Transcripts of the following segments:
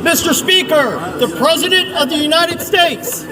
Mr. Speaker, the President of the United States.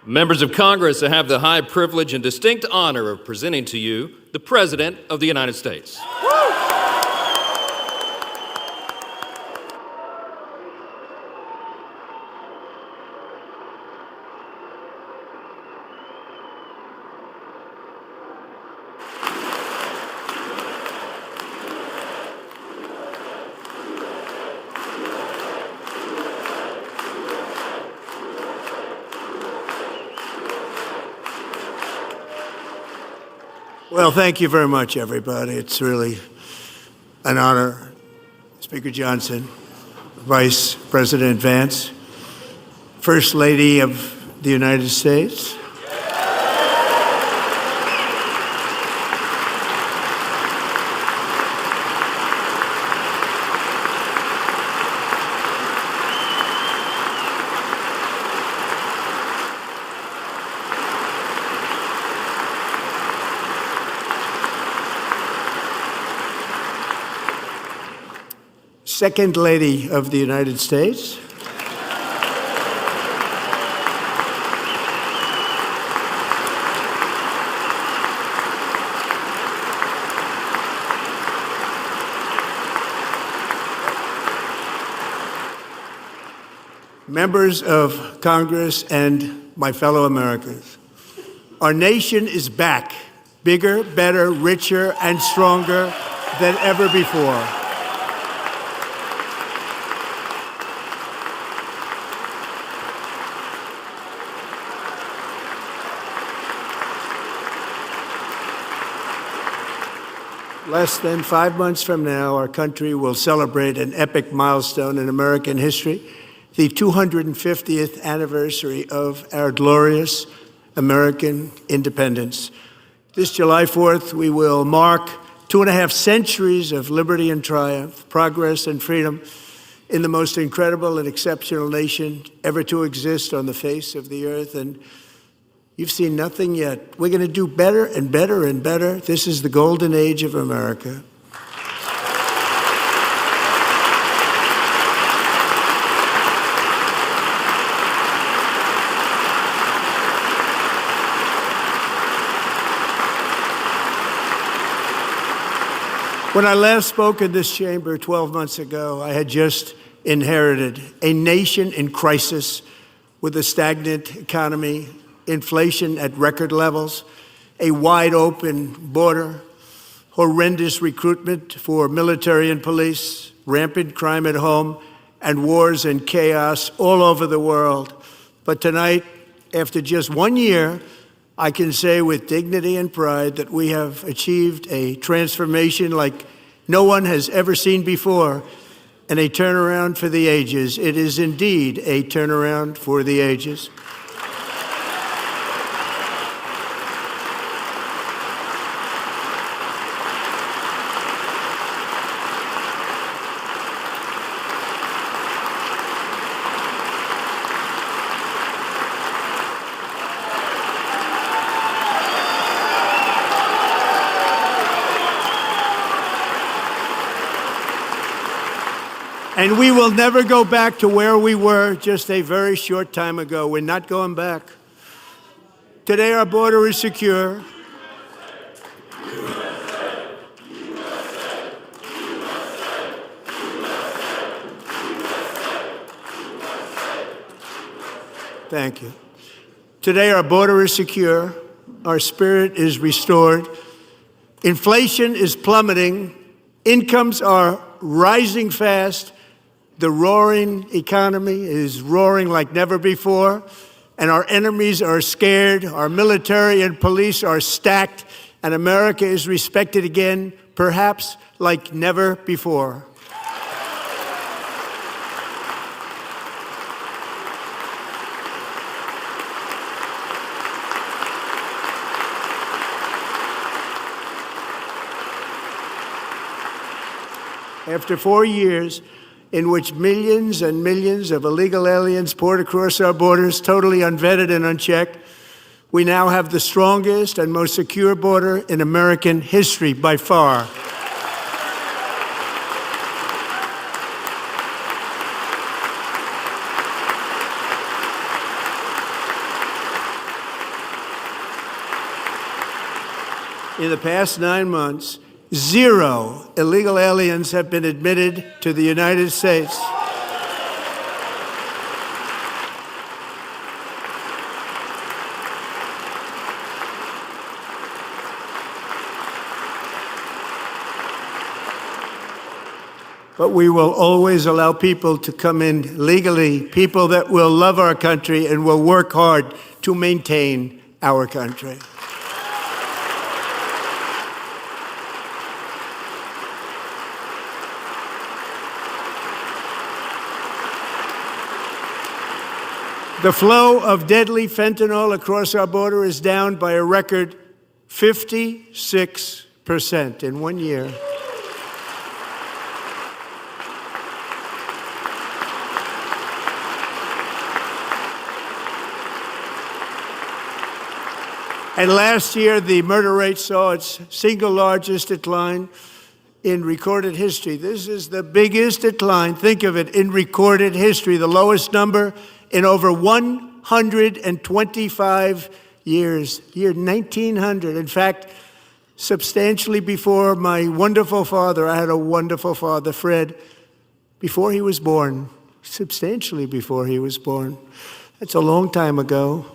Members of Congress, I have the high privilege and distinct honor of presenting to you the President of the United States. Well, thank you very much, everybody. It's really an honor. Speaker Johnson, Vice President Vance, First Lady of the United States, Second Lady of the United States, members of Congress, and my fellow Americans. Our nation is back, bigger, better, richer, and stronger than ever before. Less than 5 months from now, our country will celebrate an epic milestone in American history, the 250th anniversary of our glorious American independence. This July 4th, we will mark 2.5 centuries of liberty and triumph, progress and freedom in the most incredible and exceptional nation ever to exist on the face of the earth. And you've seen nothing yet. We're going to do better and better and better. This is the golden age of America. When I last spoke in this chamber 12 months ago, I had just inherited a nation in crisis with a stagnant economy, inflation at record levels, a wide open border, horrendous recruitment for military and police, rampant crime at home, and wars and chaos all over the world. But tonight, after just 1 year, I can say with dignity and pride that we have achieved a transformation like no one has ever seen before, and a turnaround for the ages. It is indeed a turnaround for the ages. And we will never go back to where we were just a very short time ago. We're not going back. Today, our border is secure. Thank you. Today, our border is secure. Our spirit is restored. Inflation is plummeting. Incomes are rising fast. The roaring economy is roaring like never before, and our enemies are scared, our military and police are stacked, and America is respected again, perhaps like never before. After 4 years in which millions and millions of illegal aliens poured across our borders, totally unvetted and unchecked, we now have the strongest and most secure border in American history by far. In the past 9 months, 0 illegal aliens have been admitted to the United States. But we will always allow people to come in legally, people that will love our country and will work hard to maintain our country. The flow of deadly fentanyl across our border is down by a record 56% in 1 year. And last year, the murder rate saw its single largest decline in recorded history. This is the biggest decline, think of it, in recorded history, the lowest number in over 125 years, year 1900. In fact, substantially before my wonderful father, I had a wonderful father, Fred, before he was born, substantially before he was born. That's a long time ago.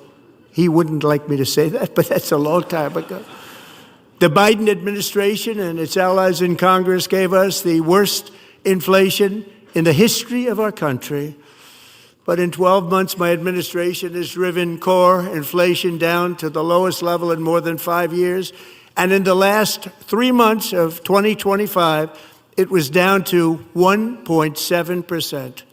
He wouldn't like me to say that, but that's a long time ago. The Biden administration and its allies in Congress gave us the worst inflation in the history of our country. But in 12 months, my administration has driven core inflation down to the lowest level in more than 5 years. And in the last 3 months of 2025, it was down to 1.7%.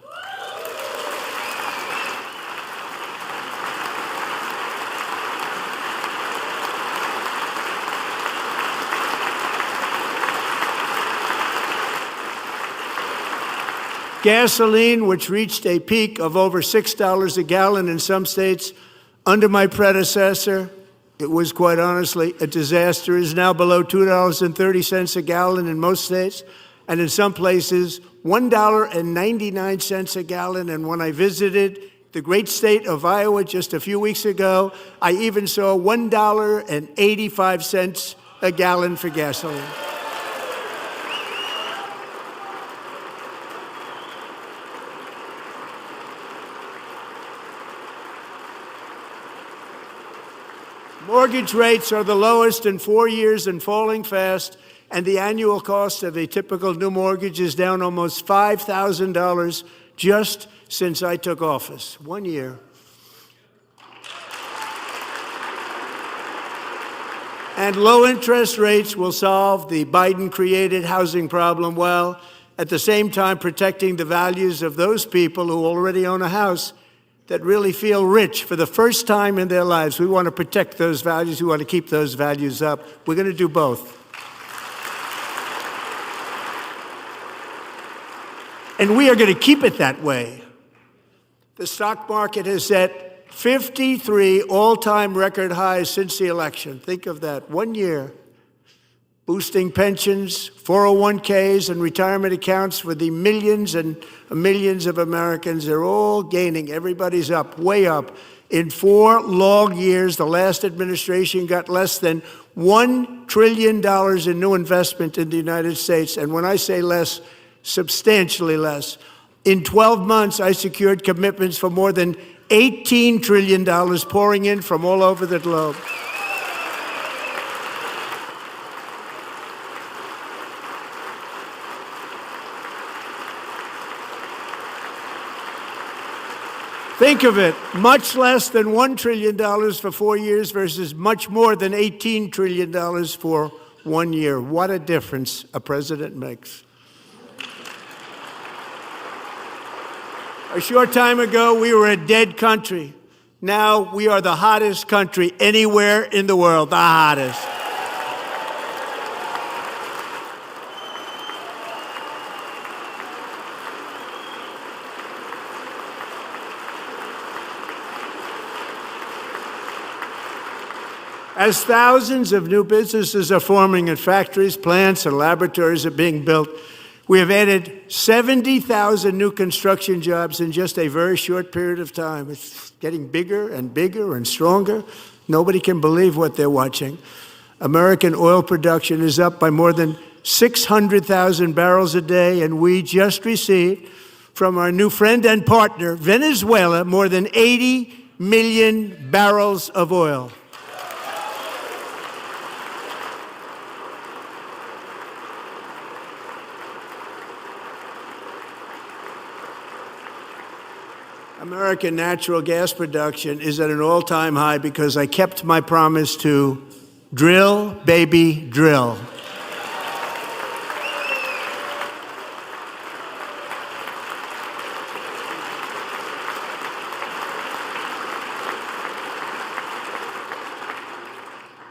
Gasoline, which reached a peak of over $6 a gallon in some states under my predecessor, it was quite honestly a disaster, is now below $2.30 a gallon in most states, and in some places, $1.99 a gallon. And when I visited the great state of Iowa just a few weeks ago, I even saw $1.85 a gallon for gasoline. Mortgage rates are the lowest in 4 years and falling fast, and the annual cost of a typical new mortgage is down almost $5,000 just since I took office. 1 year. And low interest rates will solve the Biden-created housing problem while at the same time protecting the values of those people who already own a house that really feel rich for the first time in their lives. We want to protect those values. We want to keep those values up. We're going to do both. And we are going to keep it that way. The stock market has set 53 all-time record highs since the election. Think of that, 1 year. Boosting pensions, 401ks, and retirement accounts for the millions and millions of Americans. They're all gaining. Everybody's up, way up. In 4 long years, the last administration got less than $1 trillion in new investment in the United States. And when I say less, substantially less. In 12 months, I secured commitments for more than $18 trillion pouring in from all over the globe. Think of it, much less than $1 trillion for 4 years versus much more than $18 trillion for 1 year. What a difference a president makes. A short time ago, we were a dead country. Now we are the hottest country anywhere in the world, the hottest. As thousands of new businesses are forming in factories, plants, and laboratories are being built, we have added 70,000 new construction jobs in just a very short period of time. It's getting bigger and bigger and stronger. Nobody can believe what they're watching. American oil production is up by more than 600,000 barrels a day, and we just received from our new friend and partner, Venezuela, more than 80 million barrels of oil. American natural gas production is at an all-time high because I kept my promise to drill, baby, drill.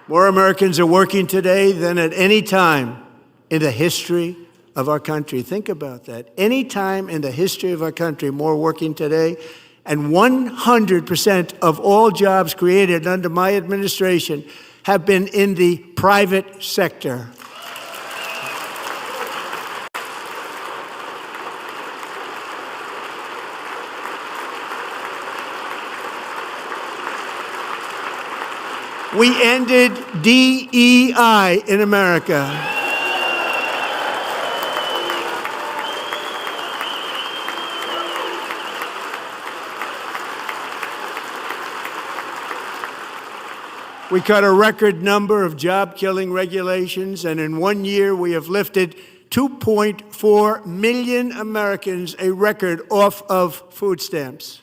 More Americans are working today than at any time in the history of our country. Think about that. Any time in the history of our country, more working today. And 100% of all jobs created under my administration have been in the private sector. We ended DEI in America. We cut a record number of job-killing regulations, and in 1 year we have lifted 2.4 million Americans, a record, off of food stamps.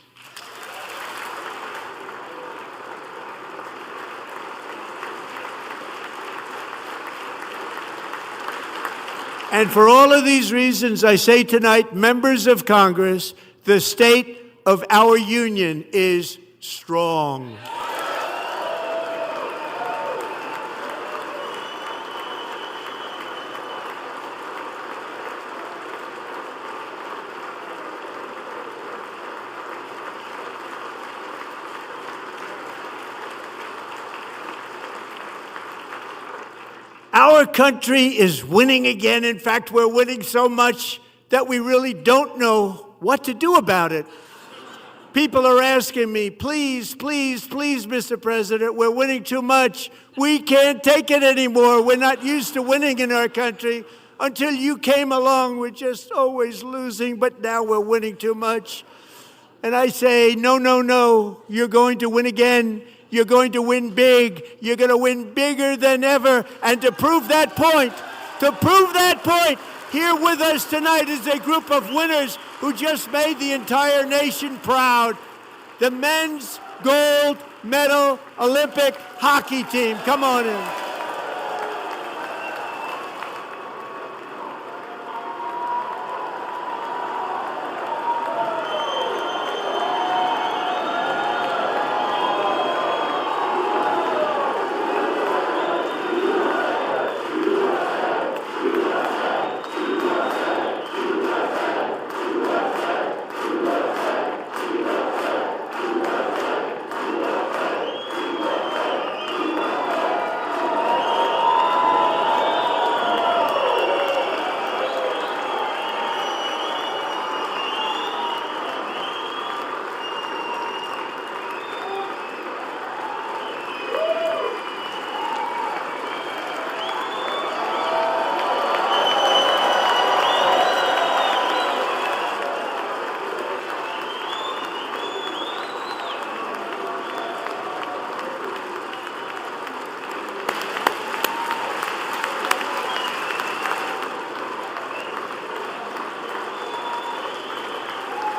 And for all of these reasons, I say tonight, members of Congress, the state of our union is strong. Our country is winning again. In fact, we're winning so much that we really don't know what to do about it. People are asking me, please, please, please, Mr. President, we're winning too much. We can't take it anymore. We're not used to winning in our country. Until you came along, we're just always losing, but now we're winning too much. And I say, no, no, no, you're going to win again. You're going to win big. You're going to win bigger than ever. And to prove that point, here with us tonight is a group of winners who just made the entire nation proud. The men's gold medal Olympic hockey team. Come on in.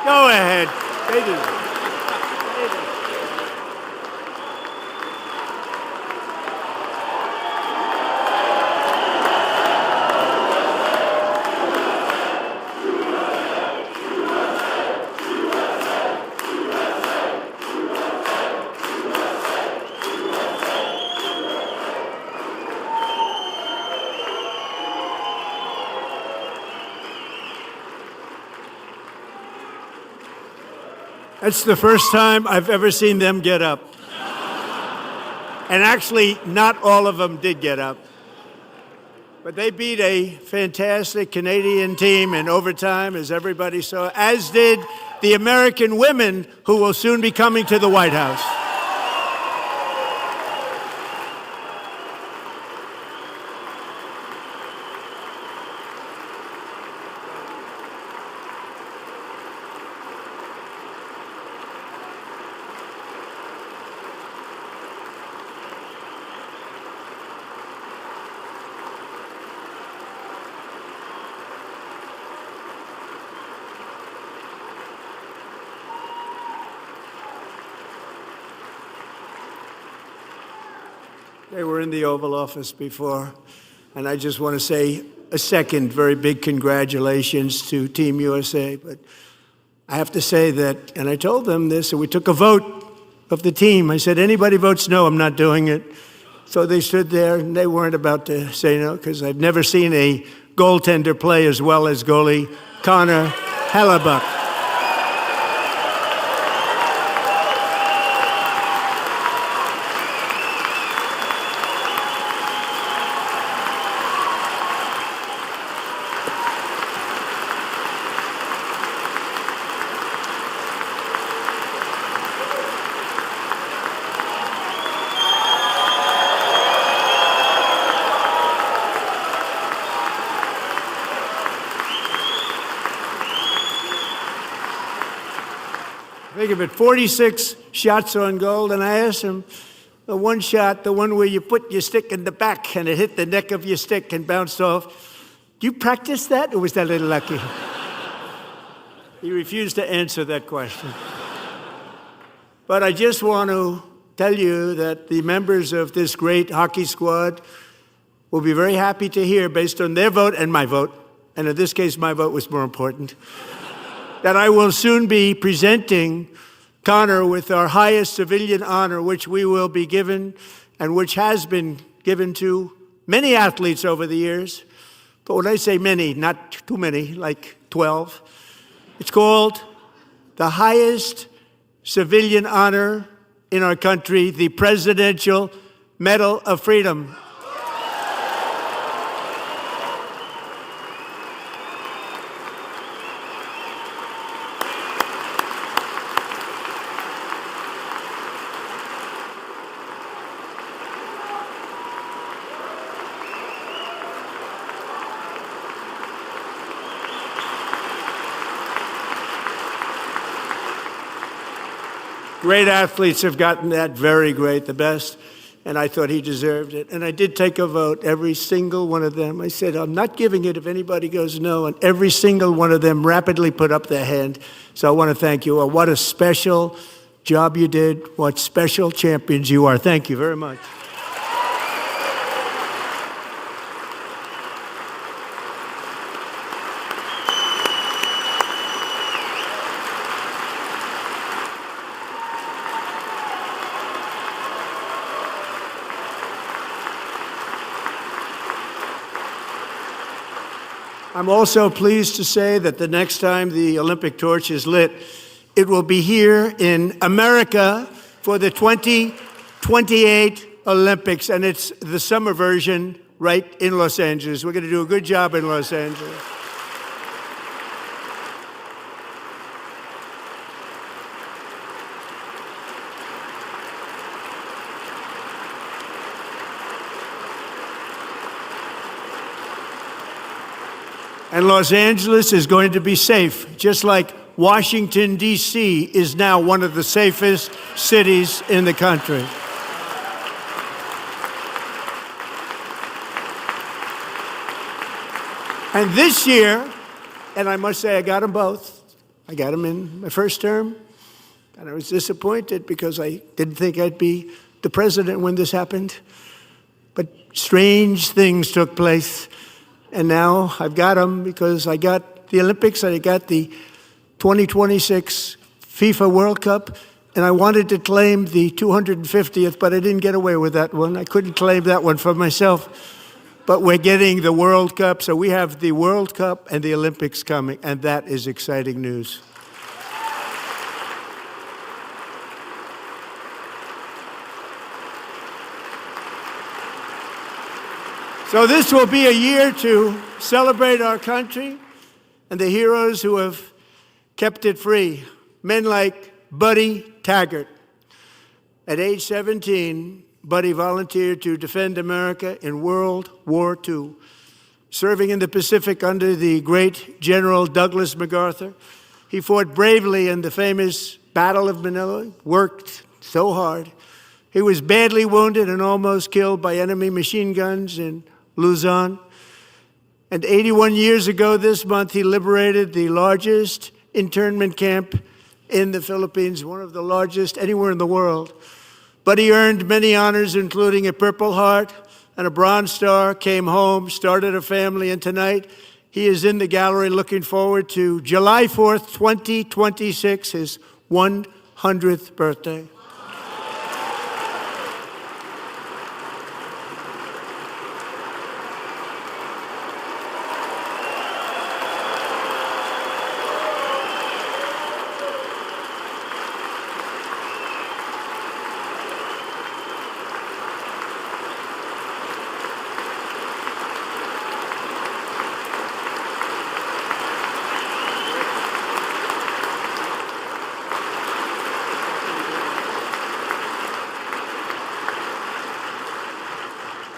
Go ahead. They do. That's the first time I've ever seen them get up. And actually, not all of them did get up. But they beat a fantastic Canadian team in overtime, as everybody saw, as did the American women who will soon be coming to the White House. They were in the Oval Office before, and I just want to say a second very big congratulations to Team USA. But I have to say that, and I told them this, and we took a vote of the team. I said, anybody votes no, I'm not doing it. So they stood there, and they weren't about to say no, because I've never seen a goaltender play as well as goalie Connor Hellebuck. Think of it, 46 shots on goal, and I asked him, the one shot, the one where you put your stick in the back and it hit the neck of your stick and bounced off, do you practice that, or was that a little lucky? He refused to answer that question. But I just want to tell you that the members of this great hockey squad will be very happy to hear, based on their vote and my vote, and in this case my vote was more important, that I will soon be presenting Connor with our highest civilian honor, which we will be given and which has been given to many athletes over the years. But when I say many, not too many, like 12, it's called the highest civilian honor in our country, the Presidential Medal of Freedom. Great athletes have gotten that, very great, the best, and I thought he deserved it. And I did take a vote, every single one of them. I said, I'm not giving it if anybody goes no, and every single one of them rapidly put up their hand. So I want to thank you all. What a special job you did. What special champions you are. Thank you very much. I'm also pleased to say that the next time the Olympic torch is lit, it will be here in America for the 2028 Olympics, and it's the summer version right in Los Angeles. We're going to do a good job in Los Angeles. And Los Angeles is going to be safe, just like Washington, D.C. is now one of the safest cities in the country. And this year, and I must say I got them both. I got them in my first term, and I was disappointed because I didn't think I'd be the president when this happened. But strange things took place. And now I've got them because I got the Olympics and I got the 2026 FIFA World Cup. And I wanted to claim the 250th, but I didn't get away with that one. I couldn't claim that one for myself. But we're getting the World Cup. So we have the World Cup and the Olympics coming. And that is exciting news. So this will be a year to celebrate our country and the heroes who have kept it free. Men like Buddy Taggart. At age 17, Buddy volunteered to defend America in World War II, serving in the Pacific under the great General Douglas MacArthur. He fought bravely in the famous Battle of Manila, worked so hard. He was badly wounded and almost killed by enemy machine guns in Luzon. And 81 years ago this month, he liberated the largest internment camp in the Philippines, one of the largest anywhere in the world. Buddy earned many honors, including a Purple Heart and a Bronze Star, came home, started a family, and tonight he is in the gallery looking forward to July 4th, 2026, his 100th birthday.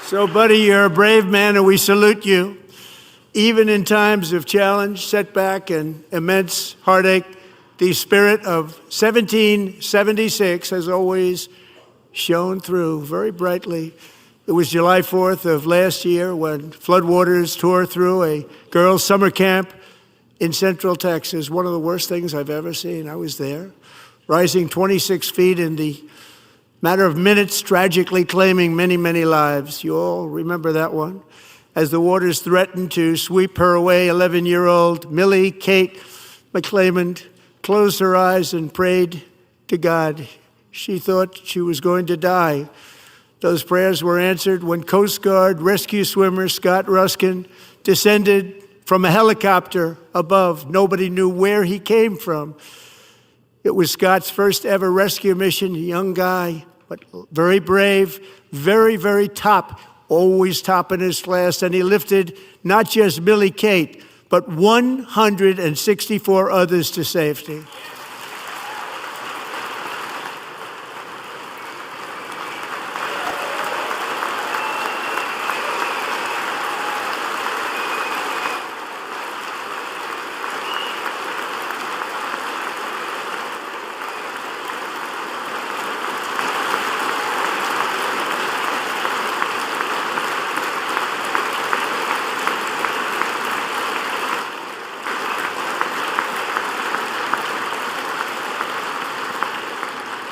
So, buddy, you're a brave man, and we salute you. Even in times of challenge, setback, and immense heartache, the spirit of 1776 has always shone through very brightly. It was July 4th of last year when floodwaters tore through a girls' summer camp in Central Texas, one of the worst things I've ever seen. I was there, rising 26 feet in the matter of minutes, tragically claiming many, many lives. You all remember that one. As the waters threatened to sweep her away, 11-year-old Millie Kate McClelland closed her eyes and prayed to God. She thought she was going to die. Those prayers were answered when Coast Guard rescue swimmer Scott Ruskin descended from a helicopter above. Nobody knew where he came from. It was Scott's first ever rescue mission, a young guy, but very brave, very, very top, always top in his class. And he lifted not just Millie Kate, but 164 others to safety.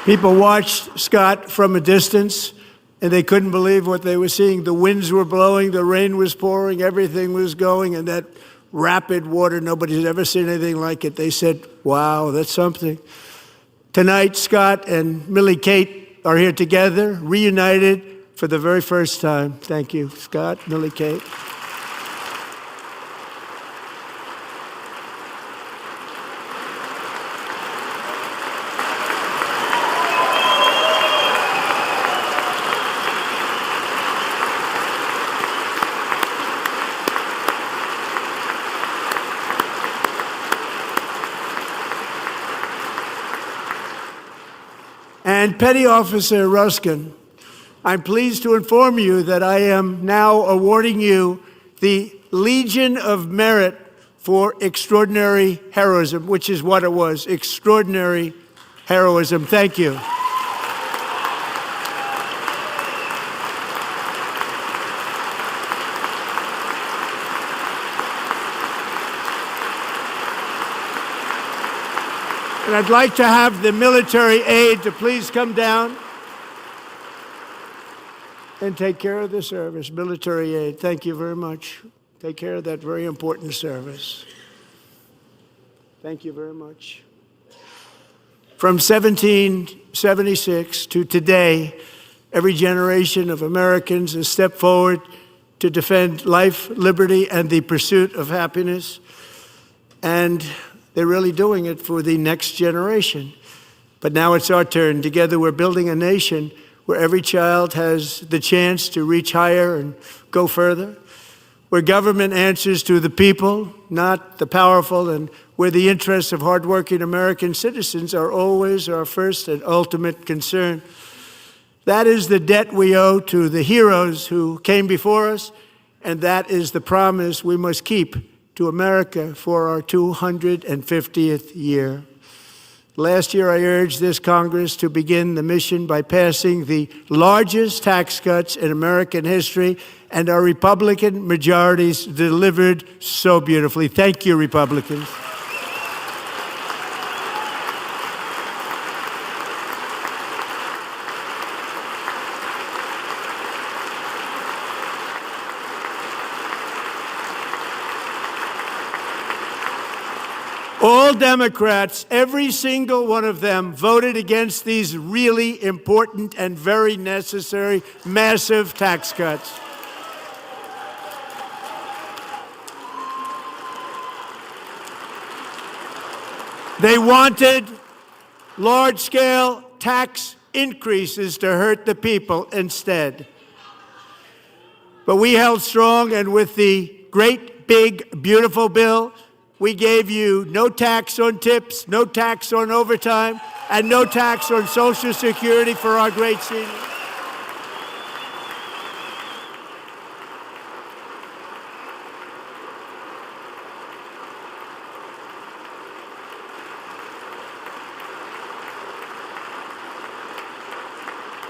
People watched Scott from a distance, and they couldn't believe what they were seeing. The winds were blowing, the rain was pouring, everything was going, and that rapid water, nobody's ever seen anything like it. They said, wow, that's something. Tonight, Scott and Millie Kate are here together, reunited for the very first time. Thank you, Scott, Millie Kate. And Petty Officer Ruskin, I'm pleased to inform you that I am now awarding you the Legion of Merit for extraordinary heroism, which is what it was, extraordinary heroism. Thank you. And I'd like to have the military aide to please come down and take care of the service. Military aide, thank you very much. Take care of that very important service. Thank you very much. From 1776 to today, every generation of Americans has stepped forward to defend life, liberty, and the pursuit of happiness. And they're really doing it for the next generation. But now it's our turn. Together we're building a nation where every child has the chance to reach higher and go further, where government answers to the people, not the powerful, and where the interests of hardworking American citizens are always our first and ultimate concern. That is the debt we owe to the heroes who came before us, and that is the promise we must keep to America for our 250th year. Last year, I urged this Congress to begin the mission by passing the largest tax cuts in American history, and our Republican majorities delivered so beautifully. Thank you, Republicans. All Democrats, every single one of them, voted against these really important and very necessary massive tax cuts. They wanted large-scale tax increases to hurt the people instead. But we held strong, and with the great, big, beautiful bill, we gave you no tax on tips, no tax on overtime, and no tax on Social Security for our great seniors.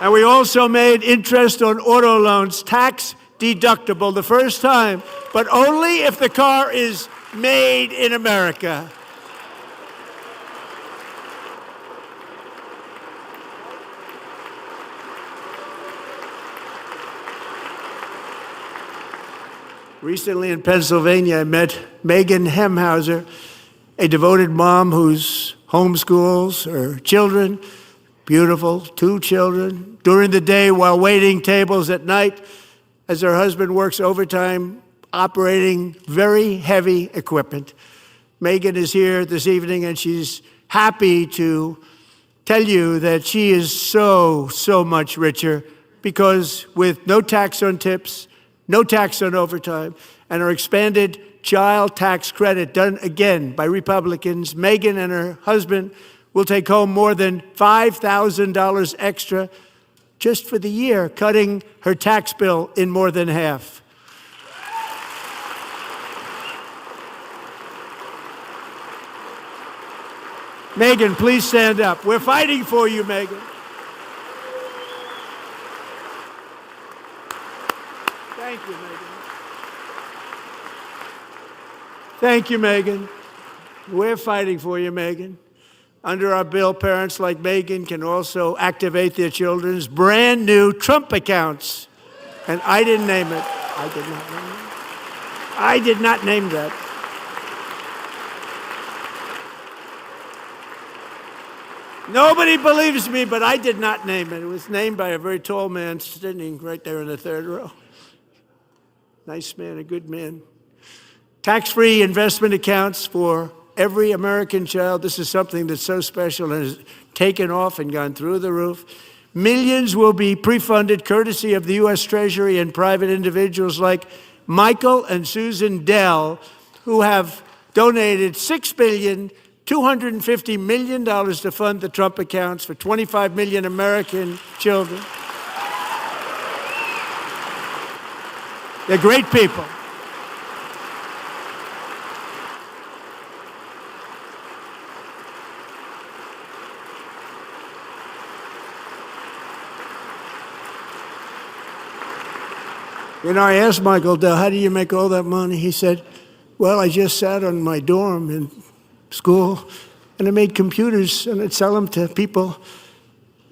And we also made interest on auto loans tax deductible the first time, but only if the car is made in America. Recently in Pennsylvania, I met Megan Hemhauser, a devoted mom who's homeschools her children. Beautiful, 2 children, during the day while waiting tables at night as her husband works overtime operating very heavy equipment. Megan is here this evening, and she's happy to tell you that she is so much richer because with no tax on tips, no tax on overtime, and her expanded child tax credit done again by Republicans, Megan and her husband will take home more than $5,000 extra just for the year, cutting her tax bill in more than half. Megan, please stand up. We're fighting for you, Megan. Thank you, Megan. Thank you, Megan. We're fighting for you, Megan. Under our bill, parents like Megan can also activate their children's brand new Trump accounts. And I didn't name it. I did not name it. I did not name that. Nobody believes me, but I did not name it. It was named by a very tall man sitting right there in the third row. Nice man, a good man. Tax-free investment accounts for every American child. This is something that's so special and has taken off and gone through the roof. Millions will be pre-funded courtesy of the U.S. Treasury and private individuals like Michael and Susan Dell, who have donated $6.25 billion to fund the Trump accounts for 25 million American children. They're great people. You know, I asked Michael Dell, how do you make all that money? He said, well, I just sat on my dorm in school, and I made computers, and I'd sell them to people,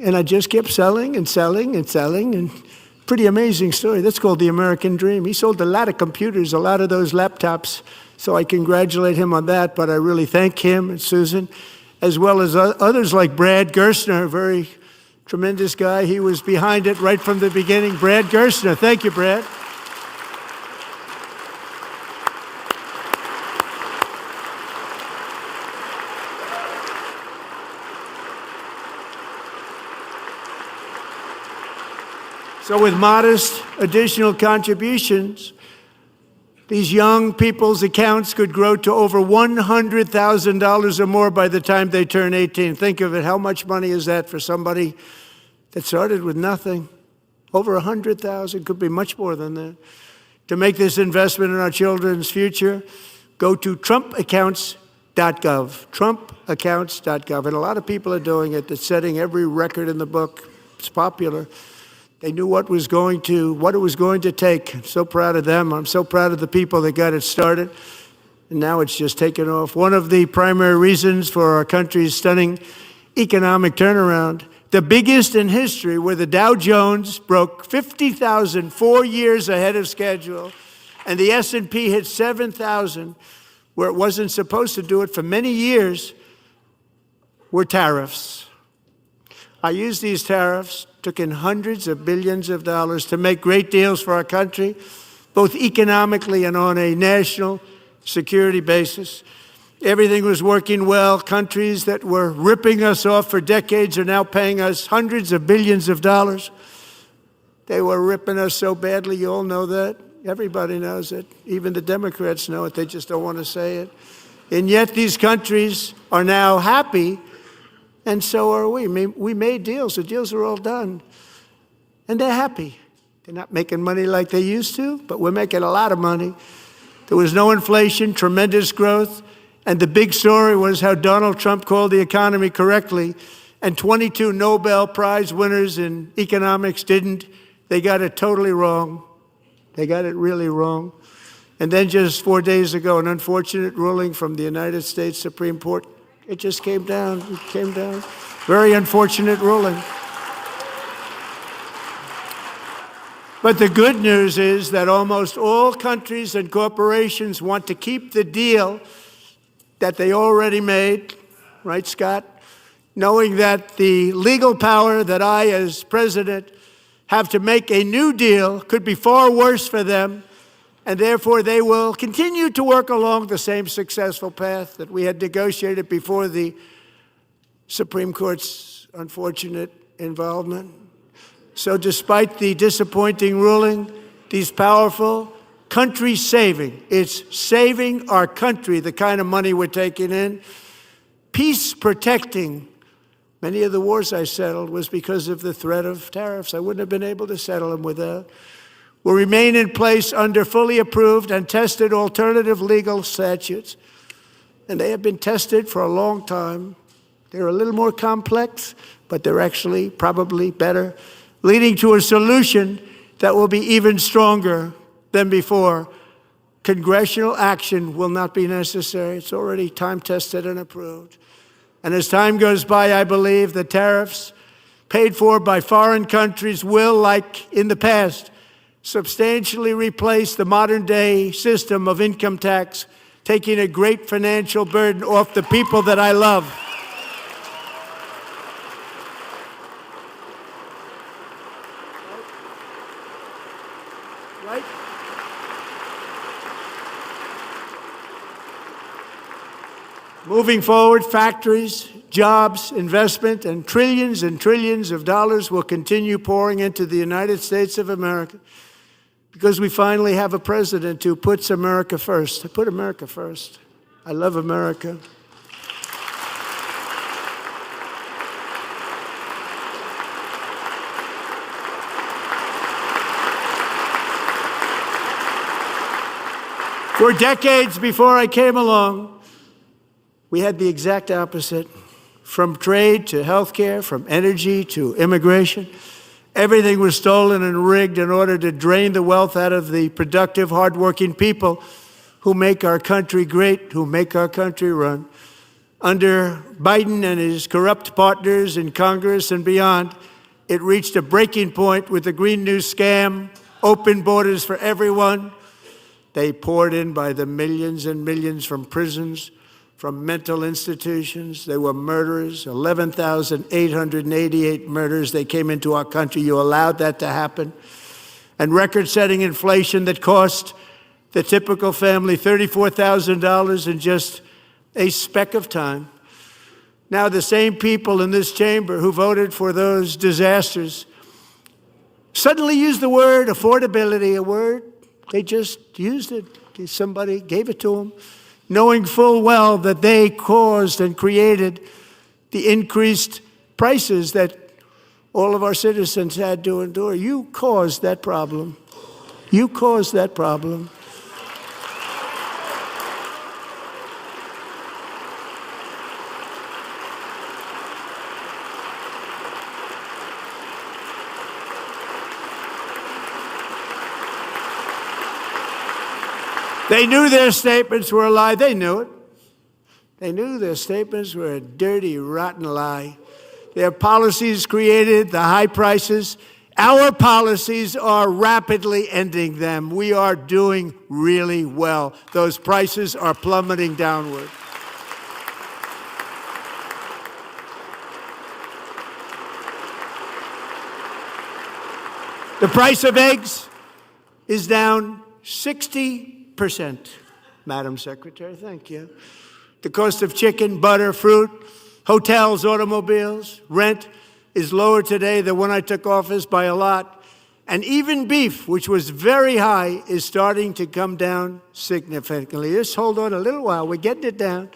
and I just kept selling and selling and selling, and pretty amazing story. That's called the American dream. He sold a lot of computers, a lot of those laptops, so I congratulate him on that, but I really thank him and Susan, as well as others like Brad Gerstner, a very tremendous guy. He was behind it right from the beginning. Brad Gerstner. Thank you, Brad. So with modest additional contributions, these young people's accounts could grow to over $100,000 or more by the time they turn 18. Think of it. How much money is that for somebody that started with nothing? Over 100,000, could be much more than that. To make this investment in our children's future, go to trumpaccounts.gov, trumpaccounts.gov. And a lot of people are doing it. They're setting every record in the book. It's popular. They knew what it was going to take. I'm so proud of them. I'm so proud of the people that got it started. And now it's just taken off. One of the primary reasons for our country's stunning economic turnaround, the biggest in history, where the Dow Jones broke 50,000 4 years ahead of schedule, and the S&P hit 7,000, where it wasn't supposed to do it for many years, were tariffs. I used these tariffs, took in hundreds of billions of dollars to make great deals for our country, both economically and on a national security basis. Everything was working well. Countries that were ripping us off for decades are now paying us hundreds of billions of dollars. They were ripping us so badly, you all know that. Everybody knows it. Even the Democrats know it. They just don't want to say it. And yet these countries are now happy, and so are we. We made deals. The deals are all done. And they're happy. They're not making money like they used to, but we're making a lot of money. There was no inflation, tremendous growth. And the big story was how Donald Trump called the economy correctly, and 22 Nobel Prize winners in economics didn't. They got it totally wrong. They got it really wrong. And then just 4 days ago, an unfortunate ruling from the United States Supreme Court. It just came down. It came down. Very unfortunate ruling. But the good news is that almost all countries and corporations want to keep the deal that they already made, right, Scott? Knowing that the legal power that I, as president, have to make a new deal could be far worse for them, and therefore they will continue to work along the same successful path that we had negotiated before the Supreme Court's unfortunate involvement. So despite the disappointing ruling, these powerful country-saving, it's saving our country, the kind of money we're taking in, peace-protecting. Many of the wars I settled was because of the threat of tariffs. I wouldn't have been able to settle them without. Will remain in place under fully approved and tested alternative legal statutes. And they have been tested for a long time. They're a little more complex, but they're actually probably better, leading to a solution that will be even stronger than before. Congressional action will not be necessary. It's already time-tested and approved. And as time goes by, I believe the tariffs paid for by foreign countries will, like in the past, substantially replace the modern-day system of income tax, taking a great financial burden off the people that I love. Right? Moving forward, factories, jobs, investment, and trillions of dollars will continue pouring into the United States of America because we finally have a president who puts America first. I put America first. I love America. For decades before I came along, we had the exact opposite. From trade to healthcare, from energy to immigration, everything was stolen and rigged in order to drain the wealth out of the productive, hardworking people who make our country great, who make our country run. Under Biden and his corrupt partners in Congress and beyond, it reached a breaking point with the Green New scam, open borders for everyone. They poured in by the millions and millions from prisons, from mental institutions. They were murderers, 11,888 murders. They came into our country. You allowed that to happen. And record-setting inflation that cost the typical family $34,000 in just a speck of time. Now the same people in this chamber who voted for those disasters suddenly use the word affordability, a word. They just used it. Somebody gave it to them, knowing full well that they caused and created the increased prices that all of our citizens had to endure. You caused that problem. You caused that problem. They knew their statements were a lie. They knew it. They knew their statements were a dirty, rotten lie. Their policies created the high prices Our policies are rapidly ending them. We are doing really well. Those prices are plummeting downward. The price of eggs is down 60%. Madam Secretary, thank you. The cost of chicken, butter, fruit, hotels, automobiles, rent is lower today than when I took office by a lot. And even beef, which was very high, is starting to come down significantly. Just hold on a little while. We're getting it down.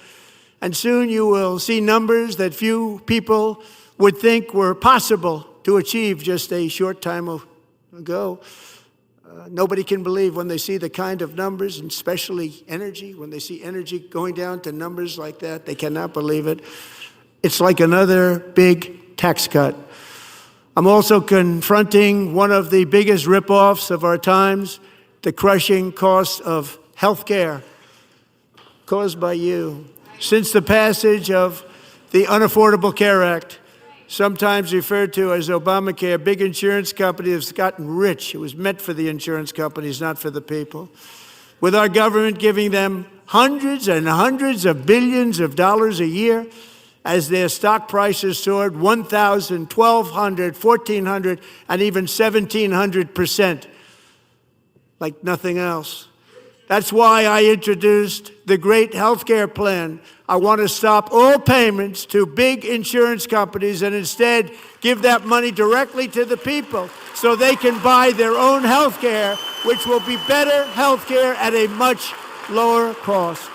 And soon you will see numbers that few people would think were possible to achieve just a short time ago. Nobody can believe when they see the kind of numbers, and especially energy, when they see energy going down to numbers like that, they cannot believe it. It's like another big tax cut. I'm also confronting one of the biggest ripoffs of our times, the crushing cost of health care caused by you. Since the passage of the Unaffordable Care Act, sometimes referred to as Obamacare, big insurance companies have gotten rich. It was meant for the insurance companies, not for the people. With our government giving them hundreds and hundreds of billions of dollars a year, as their stock prices soared 1,000, 1,200, 1,400, and even 1,700%, like nothing else. That's why I introduced the great health care plan. I want to stop all payments to big insurance companies and instead give that money directly to the people so they can buy their own health care, which will be better health care at a much lower cost.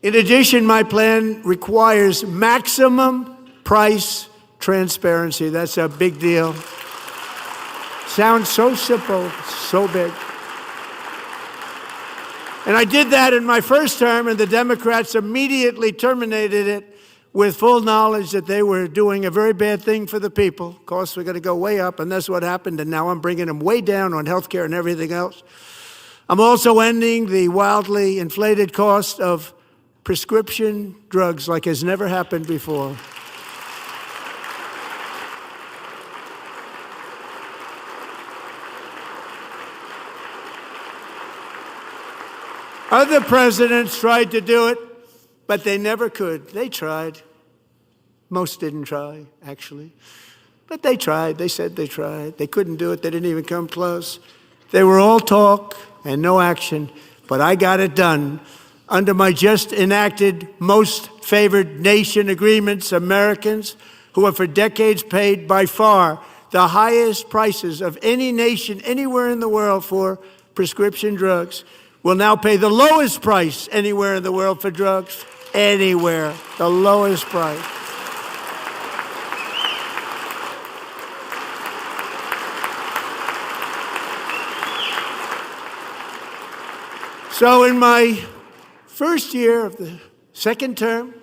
In addition, my plan requires maximum price transparency. That's a big deal. Sounds so simple, so big. And I did that in my first term, and the Democrats immediately terminated it with full knowledge that they were doing a very bad thing for the people. Costs were going to go way up, and that's what happened, and now I'm bringing them way down on health care and everything else. I'm also ending the wildly inflated cost of prescription drugs like has never happened before. Other presidents tried to do it, but they never could. They tried. Most didn't try, actually. But they tried. They said they tried. They couldn't do it. They didn't even come close. They were all talk and no action, but I got it done. Under my just enacted most favored nation agreements, Americans who have for decades paid by far the highest prices of any nation anywhere in the world for prescription drugs will now pay the lowest price anywhere in the world for drugs. Anywhere, the lowest price. So in my first year of the second term,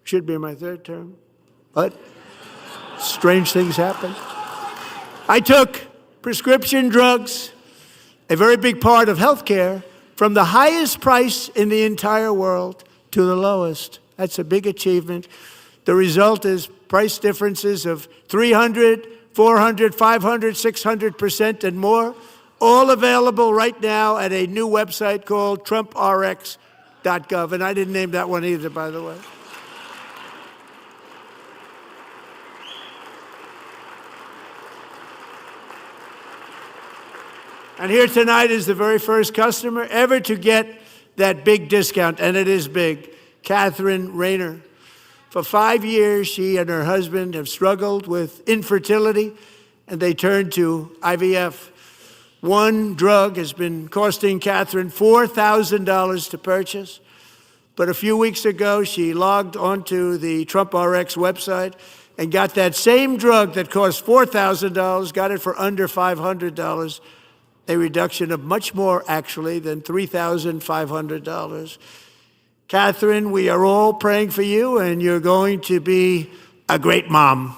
should be my third term, but strange things happen. I took prescription drugs, a very big part of health care, from the highest price in the entire world to the lowest. That's a big achievement. The result is price differences of 300, 400, 500, 600% and more, all available right now at a new website called TrumpRx.gov. And I didn't name that one either, by the way. And here tonight is the very first customer ever to get that big discount, and it is big, Catherine Rayner. For 5 years, she and her husband have struggled with infertility, and they turned to IVF. One drug has been costing Catherine $4,000 to purchase, but a few weeks ago, she logged onto the TrumpRx website and got that same drug that cost $4,000, got it for under $500. A reduction of much more, actually, than $3,500. Catherine, we are all praying for you, and you're going to be a great mom.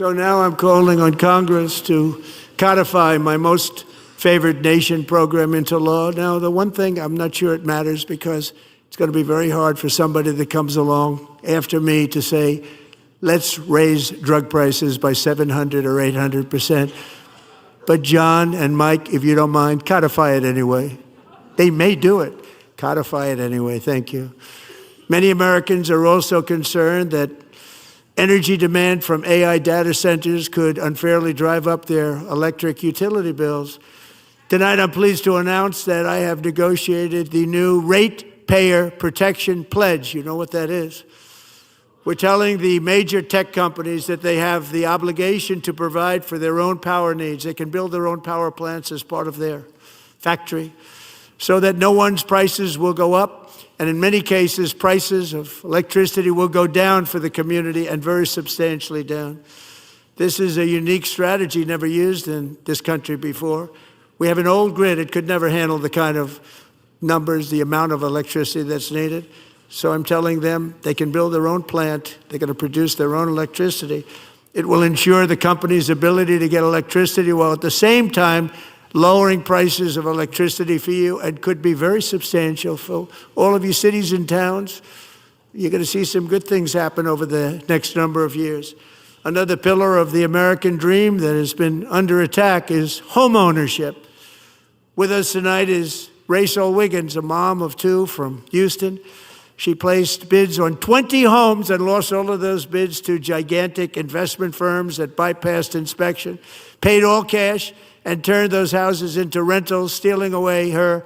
So now I'm calling on Congress to codify my most favored nation program into law. Now, the one thing, I'm not sure it matters because it's going to be very hard for somebody that comes along after me to say, let's raise drug prices by 700 or 800%. But John and Mike, if you don't mind, codify it anyway. They may do it. Codify it anyway. Thank you. Many Americans are also concerned that energy demand from AI data centers could unfairly drive up their electric utility bills. Tonight, I'm pleased to announce that I have negotiated the new Ratepayer Protection Pledge. You know what that is? We're telling the major tech companies that they have the obligation to provide for their own power needs. They can build their own power plants as part of their factory so that no one's prices will go up. And in many cases, prices of electricity will go down for the community and very substantially down. This is a unique strategy never used in this country before. We have an old grid. It could never handle the kind of numbers, the amount of electricity that's needed. So I'm telling them they can build their own plant. They're going to produce their own electricity. It will ensure the company's ability to get electricity while at the same time lowering prices of electricity for you, and could be very substantial for all of you cities and towns. You're going to see some good things happen over the next number of years. Another pillar of the American dream that has been under attack is home ownership. With us tonight is Rachel Wiggins, a mom of two from Houston. She placed bids on 20 homes and lost all of those bids to gigantic investment firms that bypassed inspection, paid all cash, and turned those houses into rentals, stealing away her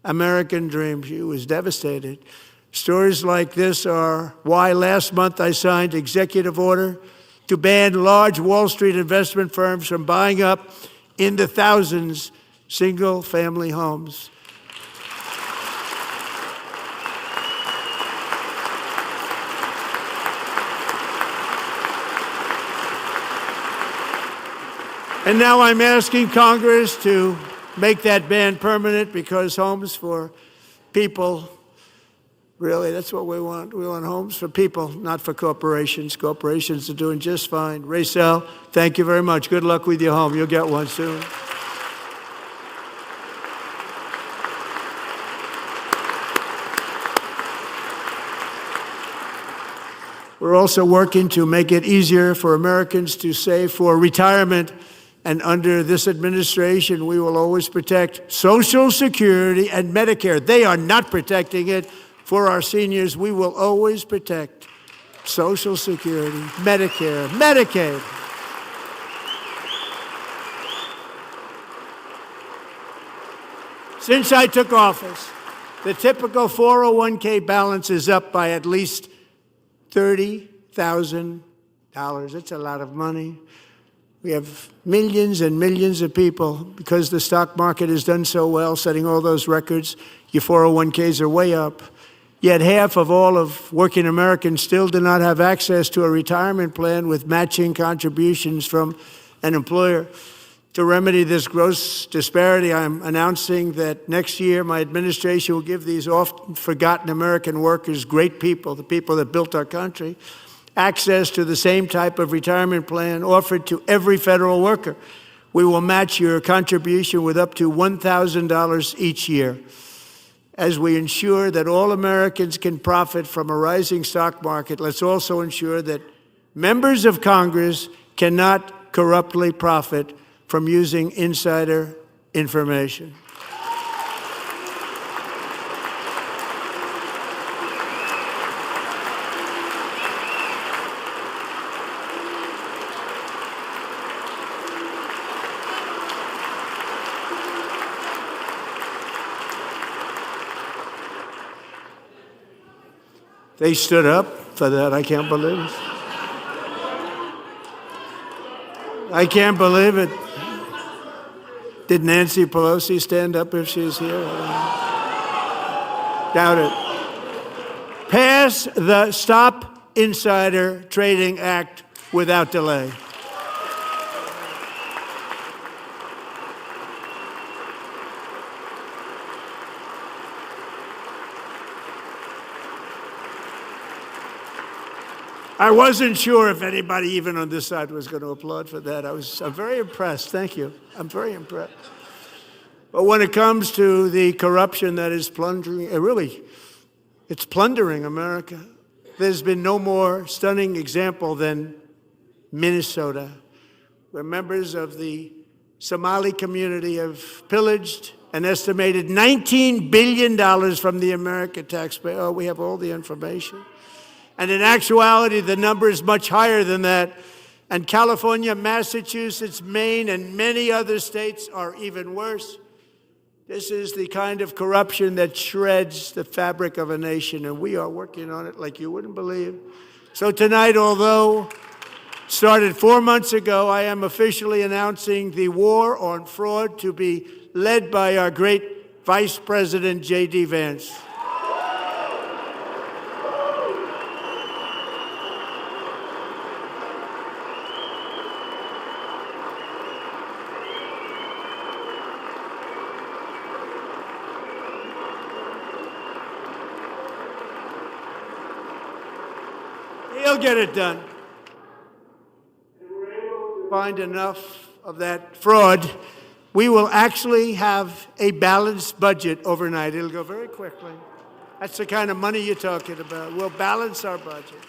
American dream. She was devastated. Stories like this are why last month I signed executive order to ban large Wall Street investment firms from buying up in the thousands single-family homes. And now I'm asking Congress to make that ban permanent, because homes for people, really, that's what we want. We want homes for people, not for corporations. Corporations are doing just fine. Rachel, thank you very much. Good luck with your home. You'll get one soon. We're also working to make it easier for Americans to save for retirement. And under this administration, we will always protect Social Security and Medicare. They are not protecting it for our seniors. We will always protect Social Security, Medicare, Medicaid. Since I took office, the typical 401k balance is up by at least $30,000. It's a lot of money. We have millions and millions of people, because the stock market has done so well, setting all those records. Your 401ks are way up. Yet half of all of working Americans still do not have access to a retirement plan with matching contributions from an employer. To remedy this gross disparity, I'm announcing that next year my administration will give these often forgotten American workers, great people, the people that built our country, access to the same type of retirement plan offered to every federal worker. We will match your contribution with up to $1,000 each year. As we ensure that all Americans can profit from a rising stock market, let's also ensure that members of Congress cannot corruptly profit from using insider information. They stood up for that. I can't believe it. I can't believe it. Did Nancy Pelosi stand up if she's here? Doubt it. Pass the Stop Insider Trading Act without delay. I wasn't sure if anybody even on this side was going to applaud for that. I'm very impressed. Thank you. I'm very impressed. But when it comes to the corruption that is plundering, it's plundering America. There's been no more stunning example than Minnesota, where members of the Somali community have pillaged an estimated $19 billion from the American taxpayer. Oh, we have all the information. And in actuality, the number is much higher than that. And California, Massachusetts, Maine, and many other states are even worse. This is the kind of corruption that shreds the fabric of a nation, and we are working on it like you wouldn't believe. So tonight, although started 4 months ago, I am officially announcing the war on fraud to be led by our great Vice President, J.D. Vance. He'll get it done. Find enough of that fraud, we will actually have a balanced budget overnight. It'll go very quickly. That's the kind of money you're talking about. We'll balance our budget.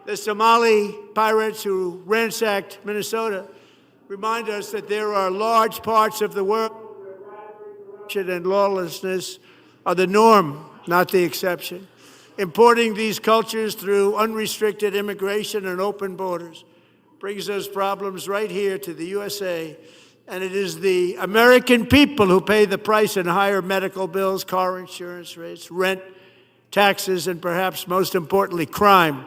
The Somali pirates who ransacked Minnesota remind us that there are large parts of the world where corruption and lawlessness are the norm, not the exception. Importing these cultures through unrestricted immigration and open borders brings those problems right here to the USA. And it is the American people who pay the price in higher medical bills, car insurance rates, rent, taxes, and perhaps most importantly, crime.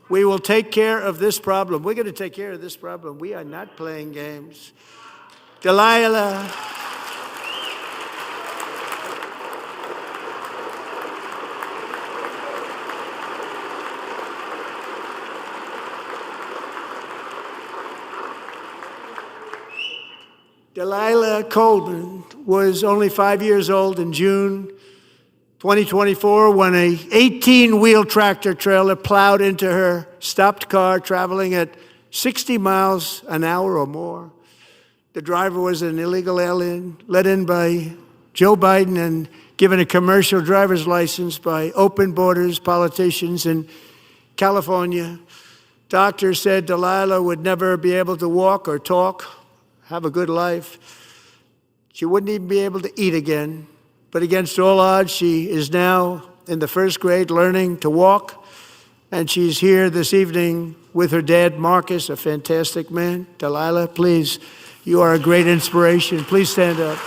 We will take care of this problem. We're going to take care of this problem. We are not playing games. Delilah. Delilah Coleman was only 5 years old in June 2024 when a 18-wheel tractor trailer plowed into her stopped car traveling at 60 miles an hour or more. The driver was an illegal alien let in by Joe Biden and given a commercial driver's license by open borders politicians in California. Doctors said Delilah would never be able to walk or talk, have a good life. She wouldn't even be able to eat again. But against all odds, she is now in the first grade learning to walk. And she's here this evening with her dad, Marcus, a fantastic man. Delilah, please, you are a great inspiration. Please stand up.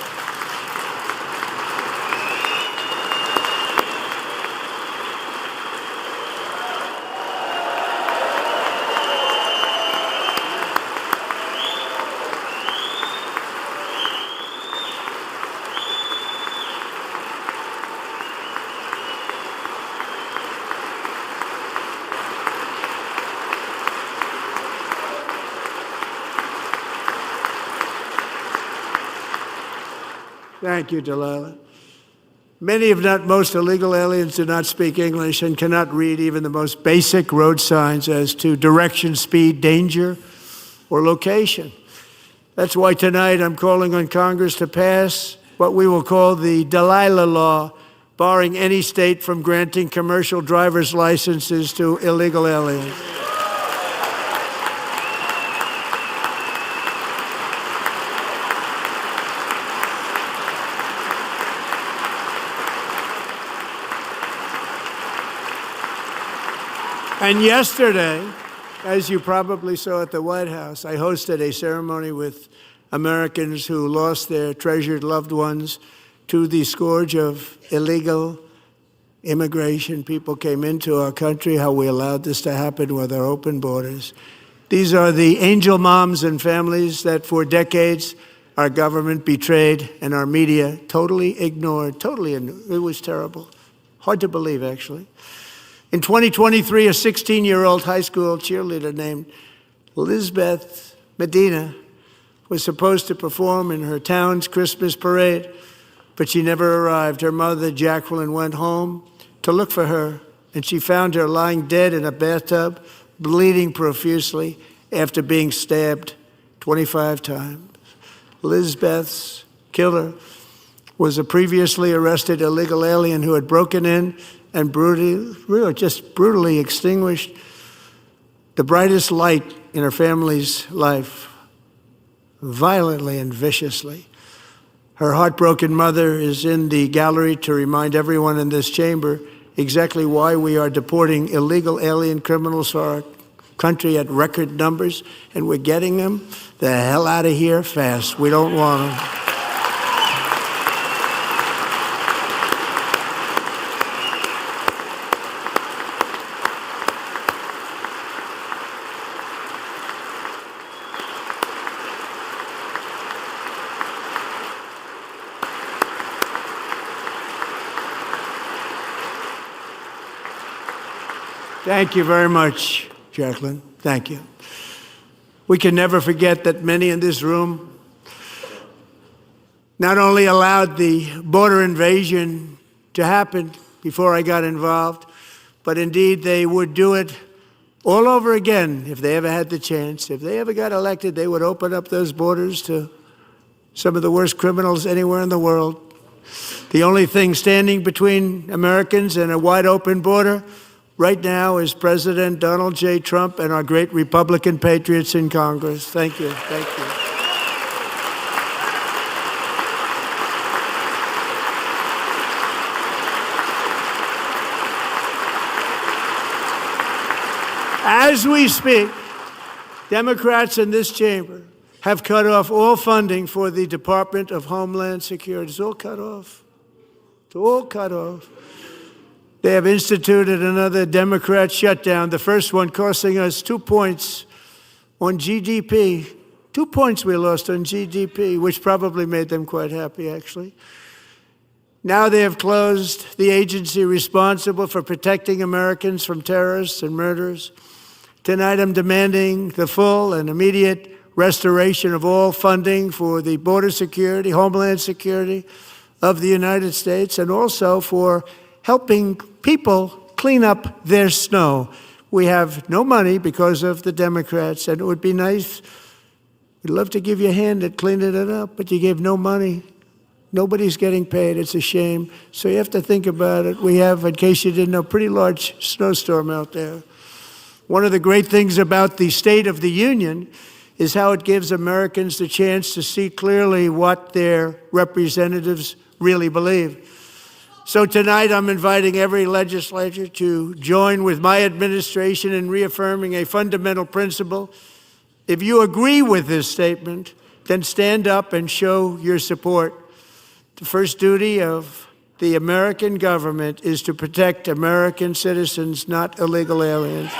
Thank you, Delilah. Many, if not most, illegal aliens do not speak English and cannot read even the most basic road signs as to direction, speed, danger, or location. That's why tonight I'm calling on Congress to pass what we will call the Delilah Law, barring any state from granting commercial driver's licenses to illegal aliens. And yesterday, as you probably saw at the White House, I hosted a ceremony with Americans who lost their treasured loved ones to the scourge of illegal immigration. People came into our country, how we allowed this to happen with our open borders. These are the angel moms and families that for decades our government betrayed and our media totally ignored. It was terrible. Hard to believe, actually. In 2023, a 16-year-old high school cheerleader named Elizabeth Medina was supposed to perform in her town's Christmas parade, but she never arrived. Her mother, Jacqueline, went home to look for her, and she found her lying dead in a bathtub bleeding profusely after being stabbed 25 times. Lizbeth's killer was a previously arrested illegal alien who had broken in and brutally extinguished the brightest light in her family's life, violently and viciously. Her heartbroken mother is in the gallery to remind everyone in this chamber exactly why we are deporting illegal alien criminals to our country at record numbers, and we're getting them the hell out of here fast. We don't want them. Thank you very much, Jacqueline. Thank you. We can never forget that many in this room not only allowed the border invasion to happen before I got involved, but indeed they would do it all over again if they ever had the chance. If they ever got elected, they would open up those borders to some of the worst criminals anywhere in the world. The only thing standing between Americans and a wide open border right now is President Donald J. Trump and our great Republican patriots in Congress. Thank you. Thank you. As we speak, Democrats in this chamber have cut off all funding for the Department of Homeland Security. It's all cut off. It's all cut off. They have instituted another Democrat shutdown, the first one costing us 2 points on GDP. 2 points we lost on GDP, which probably made them quite happy, actually. Now they have closed the agency responsible for protecting Americans from terrorists and murderers. Tonight I'm demanding the full and immediate restoration of all funding for the border security, homeland security of the United States, and also for helping people clean up their snow. We have no money because of the Democrats, and it would be nice. We'd love to give you a hand at cleaning it up, but you gave no money. Nobody's getting paid. It's a shame. So you have to think about it. We have, in case you didn't know, a pretty large snowstorm out there. One of the great things about the State of the Union is how it gives Americans the chance to see clearly what their representatives really believe. So tonight I'm inviting every legislator to join with my administration in reaffirming a fundamental principle. If you agree with this statement, then stand up and show your support. The first duty of the American government is to protect American citizens, not illegal aliens.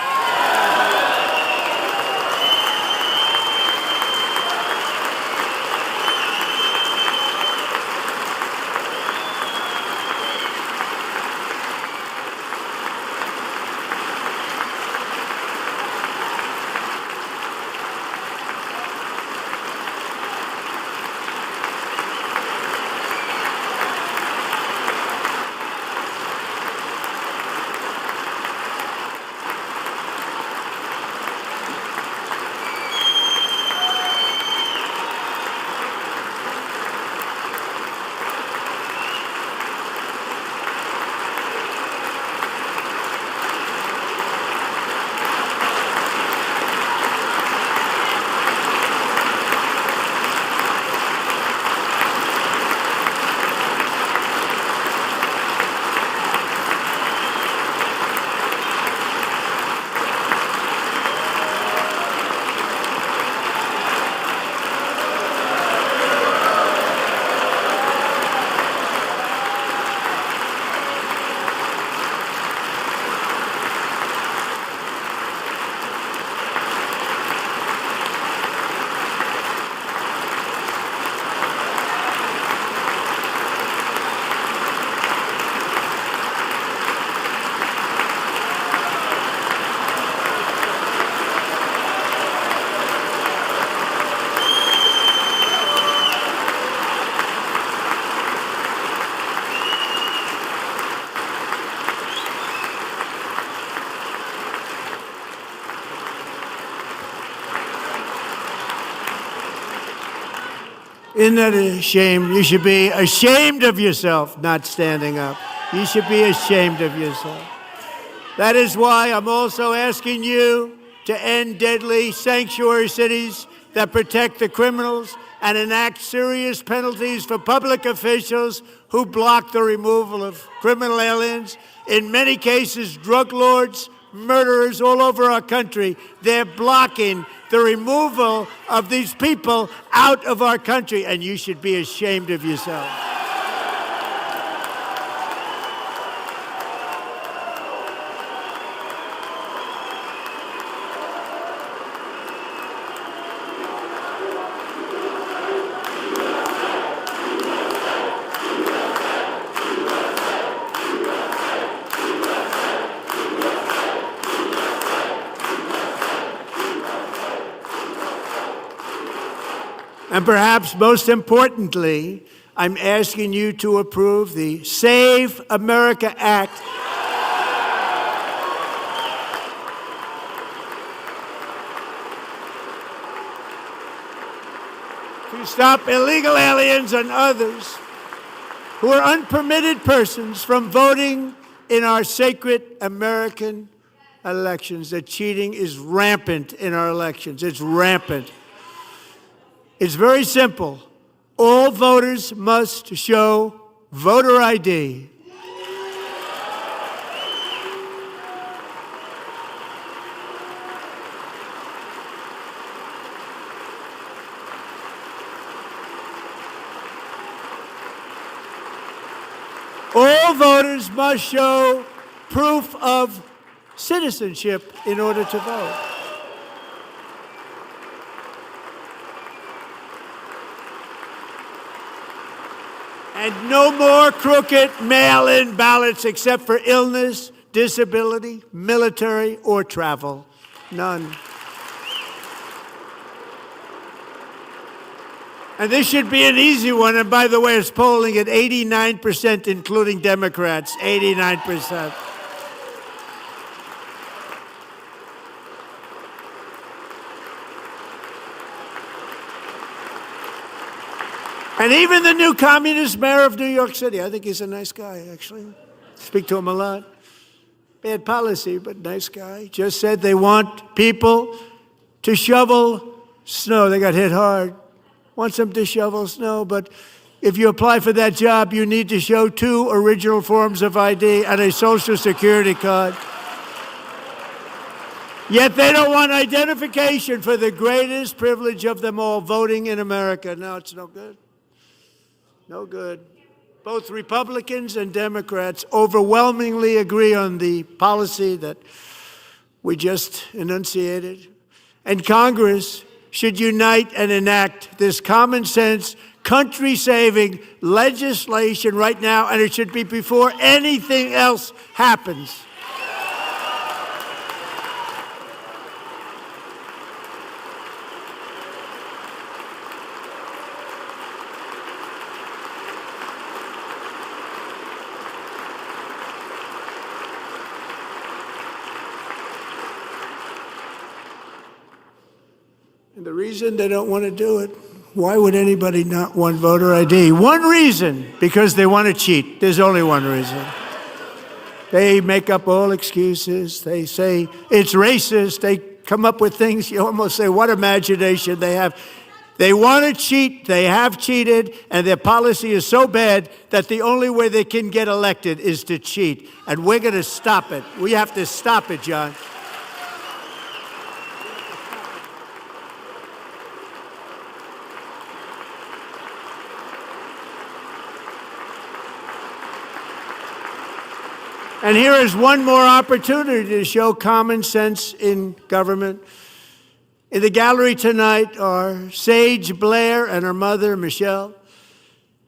Isn't that a shame? You should be ashamed of yourself not standing up. You should be ashamed of yourself. That is why I'm also asking you to end deadly sanctuary cities that protect the criminals and enact serious penalties for public officials who block the removal of criminal aliens. In many cases, drug lords, murderers all over our country, they're blocking the removal of these people out of our country, and you should be ashamed of yourself. And perhaps most importantly, I'm asking you to approve the Save America Act. To stop illegal aliens and others who are unpermitted persons from voting in our sacred American elections. That cheating is rampant in our elections. It's rampant. It's very simple. All voters must show voter ID. All voters must show proof of citizenship in order to vote. And no more crooked mail-in ballots except for illness, disability, military, or travel. None. And this should be an easy one. And by the way, it's polling at 89%, including Democrats, 89%. And even the new communist mayor of New York City, I think he's a nice guy, actually. Speak to him a lot. Bad policy, but nice guy. Just said they want people to shovel snow. They got hit hard. Wants them to shovel snow, but if you apply for that job, you need to show 2 original forms of ID and a Social Security card. Yet they don't want identification for the greatest privilege of them all, voting in America. No, it's no good. No good. Both Republicans and Democrats overwhelmingly agree on the policy that we just enunciated. And Congress should unite and enact this common sense, country-saving legislation right now, and it should be before anything else happens. And the reason they don't want to do it, why would anybody not want voter ID? One reason, because they want to cheat. There's only one reason. They make up all excuses. They say it's racist. They come up with things you almost say, what imagination they have. They want to cheat. They have cheated. And their policy is so bad that the only way they can get elected is to cheat. And we're going to stop it. We have to stop it, John. And here is one more opportunity to show common sense in government. In the gallery tonight are Sage Blair and her mother, Michelle.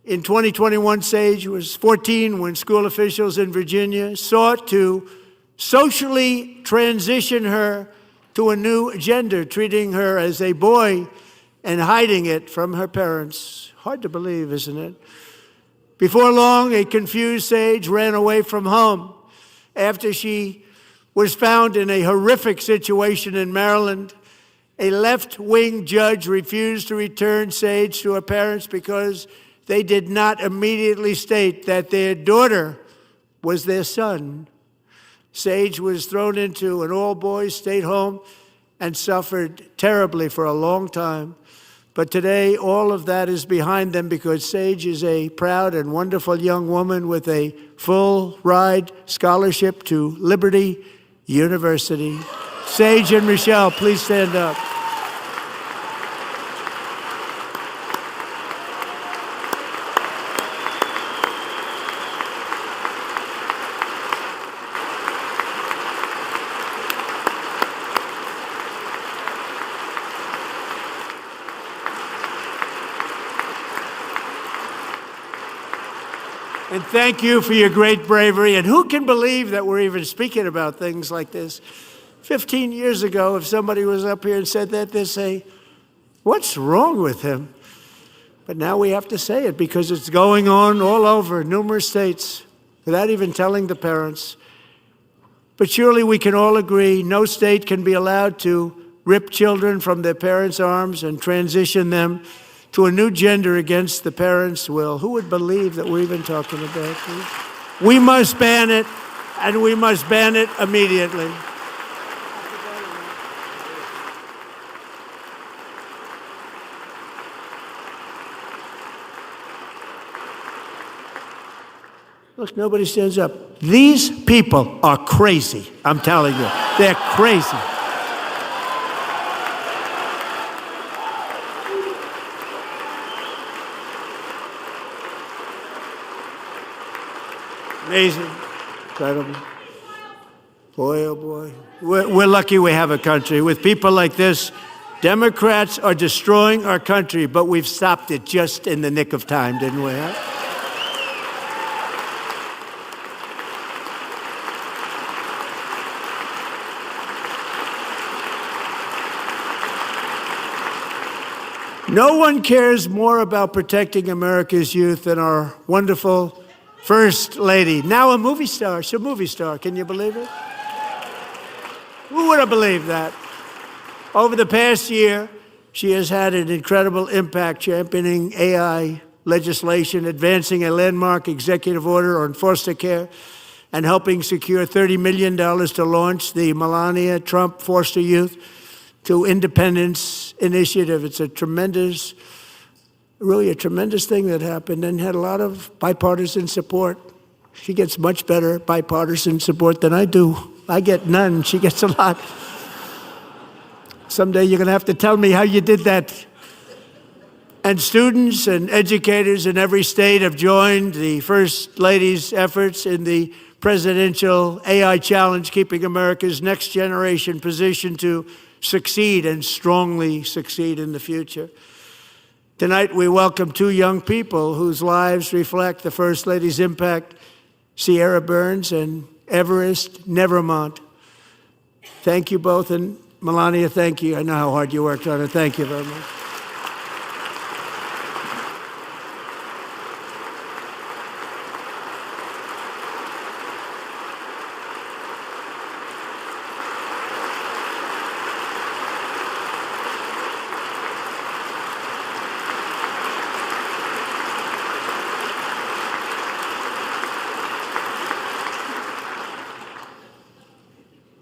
In 2021, Sage was 14 when school officials in Virginia sought to socially transition her to a new gender, treating her as a boy and hiding it from her parents. Hard to believe, isn't it? Before long, a confused Sage ran away from home after she was found in a horrific situation in Maryland A left-wing judge refused to return Sage to her parents because they did not immediately state that their daughter was their son. Sage was thrown into an all-boys state home and suffered terribly for a long time. But today, all of that is behind them because Sage is a proud and wonderful young woman with a full-ride scholarship to Liberty University. Sage and Michelle, please stand up. And thank you for your great bravery. And who can believe that we're even speaking about things like this? 15 years ago, if somebody was up here and said that, they'd say, what's wrong with him? But now we have to say it because it's going on all over numerous states without even telling the parents. But surely we can all agree no state can be allowed to rip children from their parents' arms and transition them to a new gender against the parents' will. Who would believe that we're even talking about this? We must ban it, and we must ban it immediately. Look, nobody stands up. These people are crazy, I'm telling you. They're crazy. Amazing, incredible. Boy, oh boy. We're lucky we have a country. With people like this, Democrats are destroying our country, but we've stopped it just in the nick of time, didn't we? Huh? No one cares more about protecting America's youth than our wonderful First Lady, now a movie star. She's a movie star. Can you believe it? Who would have believed that? Over the past year, she has had an incredible impact championing AI legislation, advancing a landmark executive order on foster care, and helping secure $30 million to launch the Melania Trump Foster Youth to Independence Initiative. It's a tremendous, really a tremendous thing that happened and had a lot of bipartisan support. She gets much better bipartisan support than I do. I get none. She gets a lot. Someday you're going to have to tell me how you did that. And students and educators in every state have joined the First Lady's efforts in the presidential AI challenge, keeping America's next generation positioned to succeed and strongly succeed in the future. Tonight, we welcome two young people whose lives reflect the First Lady's impact, Sierra Burns and Everest Nevermont. Thank you both, and Melania, thank you. I know how hard you worked on it. Thank you very much.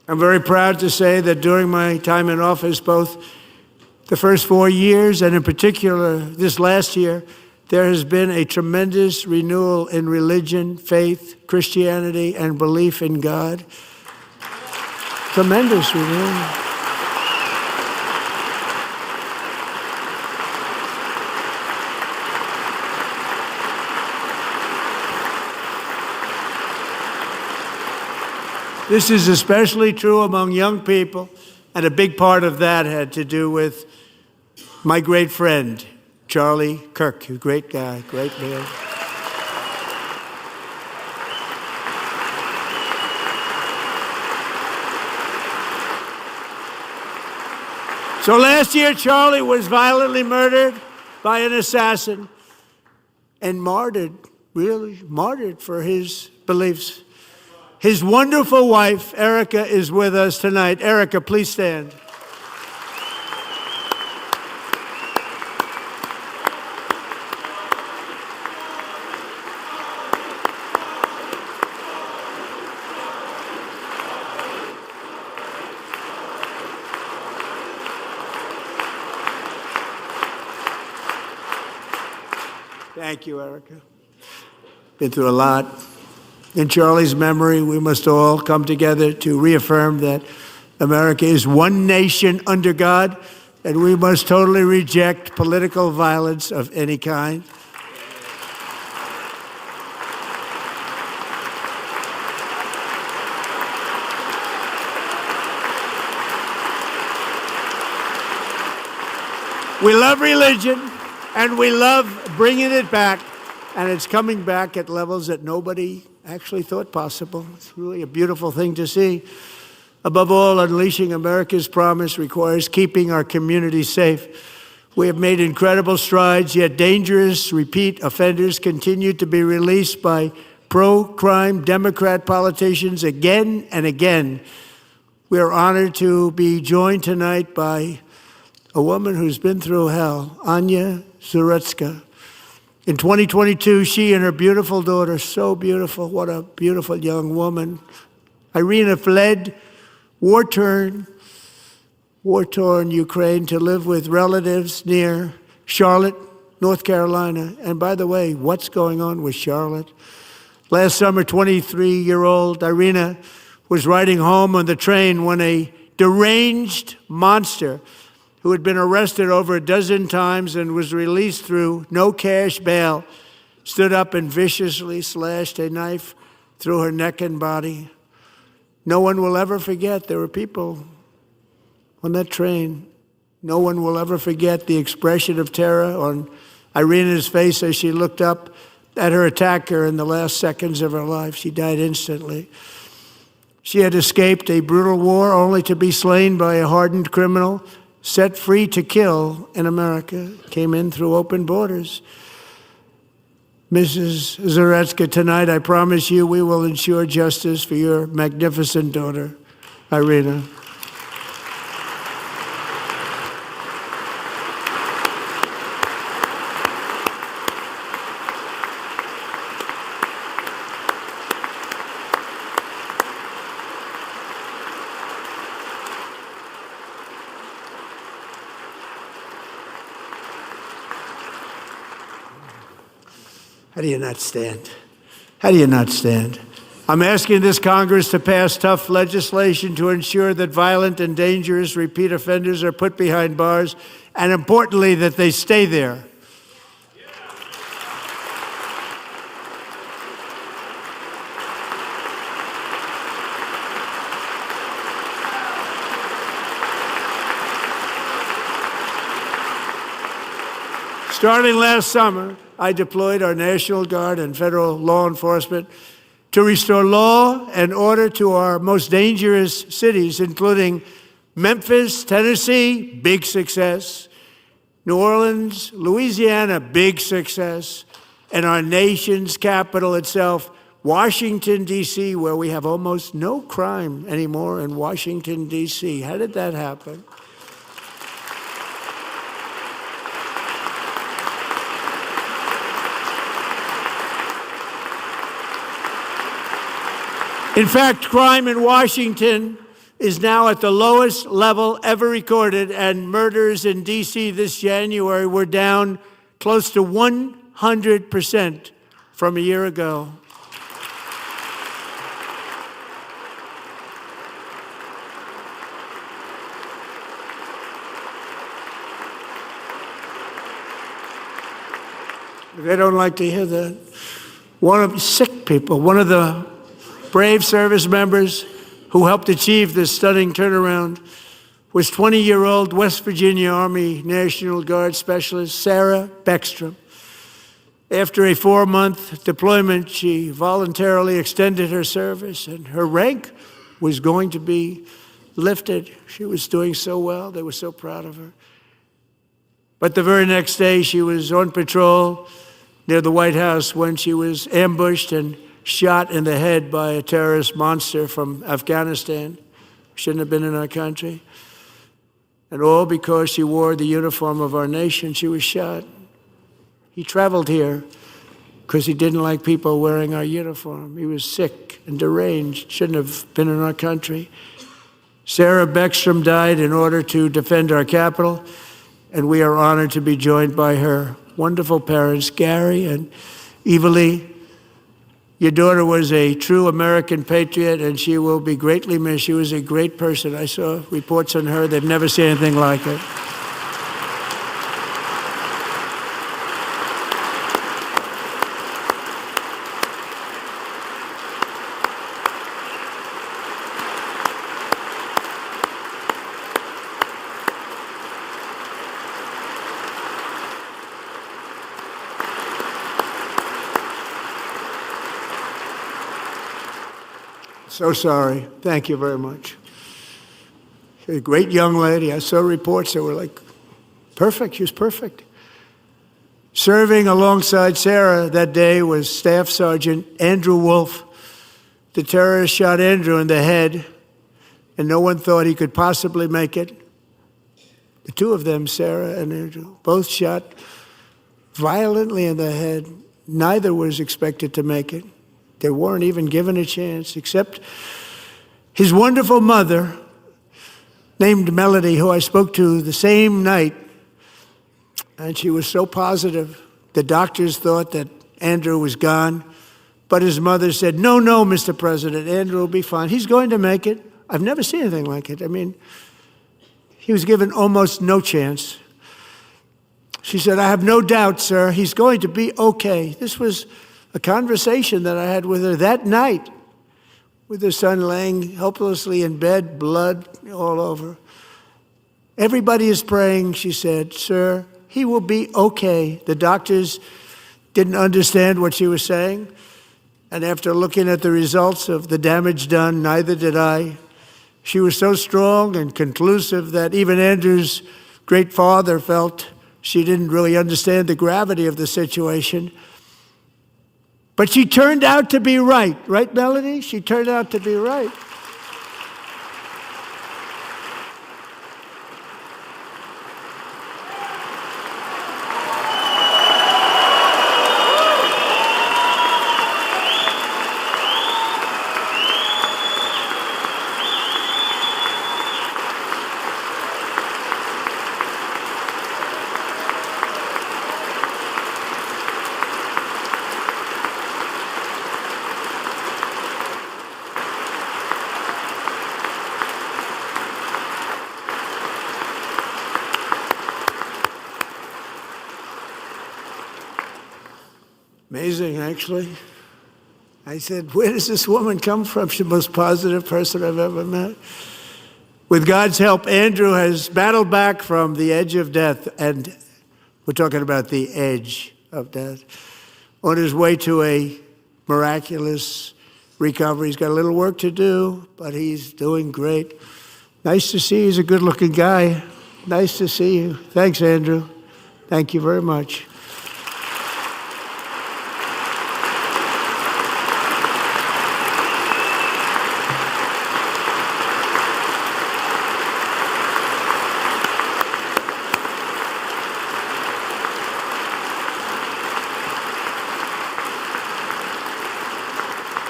I'm very proud to say that during my time in office, both the first 4 years and in particular this last year, there has been a tremendous renewal in religion, faith, Christianity, and belief in God. Tremendous renewal. This is especially true among young people, and a big part of that had to do with my great friend, Charlie Kirk, a great guy, great man. So last year, Charlie was violently murdered by an assassin and martyred, really martyred for his beliefs. His wonderful wife, Erica, is with us tonight. Erica, please stand. Thank you, Erica. Been through a lot. In Charlie's memory, we must all come together to reaffirm that America is one nation under God, and we must totally reject political violence of any kind. We love religion, and we love bringing it back, and it's coming back at levels that nobody actually thought possible. It's really a beautiful thing to see. Above all, unleashing America's promise requires keeping our communities safe. We have made incredible strides, yet dangerous repeat offenders continue to be released by pro-crime Democrat politicians again and again. We are honored to be joined tonight by a woman who's been through hell, Anya Zarutska. In 2022, she and her beautiful daughter, so beautiful, what a beautiful young woman, Irina, fled war-torn Ukraine to live with relatives near Charlotte, North Carolina. And by the way, what's going on with Charlotte? Last summer, 23-year-old Irina was riding home on the train when a deranged monster who had been arrested over a dozen times and was released through no cash bail, stood up and viciously slashed a knife through her neck and body. No one will ever forget, there were people on that train. No one will ever forget the expression of terror on Irina's face as she looked up at her attacker in the last seconds of her life. She died instantly. She had escaped a brutal war only to be slain by a hardened criminal, set free to kill in America, came in through open borders. Mrs. Zarutska, tonight I promise you we will ensure justice for your magnificent daughter, Irina. How do you not stand? How do you not stand? I'm asking this Congress to pass tough legislation to ensure that violent and dangerous repeat offenders are put behind bars, and importantly, that they stay there. Starting last summer, I deployed our National Guard and federal law enforcement to restore law and order to our most dangerous cities, including Memphis, Tennessee, big success, New Orleans, Louisiana, big success, and our nation's capital itself, Washington, D.C., where we have almost no crime anymore in Washington, D.C. How did that happen? In fact, crime in Washington is now at the lowest level ever recorded, and murders in D.C. this January were down close to 100% from a year ago. They don't like to hear that. One of the brave service members who helped achieve this stunning turnaround was 20-year-old West Virginia Army National Guard Specialist Sarah Beckstrom. After a 4-month deployment, she voluntarily extended her service, and her rank was going to be lifted. She was doing so well. They were so proud of her. But the very next day, she was on patrol near the White House when she was ambushed and shot in the head by a terrorist monster from Afghanistan. Shouldn't have been in our country. And all because she wore the uniform of our nation, she was shot. He traveled here because he didn't like people wearing our uniform. He was sick and deranged, shouldn't have been in our country. Sarah Beckstrom died in order to defend our capital, and we are honored to be joined by her wonderful parents, Gary and Evalie. Your daughter was a true American patriot, and she will be greatly missed. She was a great person. I saw reports on her. They've never seen anything like it. So sorry. Thank you very much. She's a great young lady. I saw reports that were like, perfect. She was perfect. Serving alongside Sarah that day was Staff Sergeant Andrew Wolf. The terrorist shot Andrew in the head, and no one thought he could possibly make it. The two of them, Sarah and Andrew, both shot violently in the head. Neither was expected to make it. They weren't even given a chance, except his wonderful mother, named Melody, who I spoke to the same night, and she was so positive. The doctors thought that Andrew was gone, but his mother said, no, Mr. President, Andrew will be fine. He's going to make it. I've never seen anything like it. I mean, he was given almost no chance. She said, I have no doubt, sir, he's going to be okay. This was a conversation that I had with her that night, with her son laying helplessly in bed, blood all over. Everybody is praying, she said, sir, he will be okay. The doctors didn't understand what she was saying, and after looking at the results of the damage done, neither did I. She was so strong and conclusive that even Andrew's great father felt she didn't really understand the gravity of the situation. But she turned out to be right. Right, Melody? She turned out to be right. Amazing, actually. I said, where does this woman come from? She's the most positive person I've ever met. With God's help, Andrew has battled back from the edge of death, and we're talking about the edge of death, on his way to a miraculous recovery. He's got a little work to do, but he's doing great. Nice to see you. He's a good-looking guy. Nice to see you. Thanks, Andrew. Thank you very much.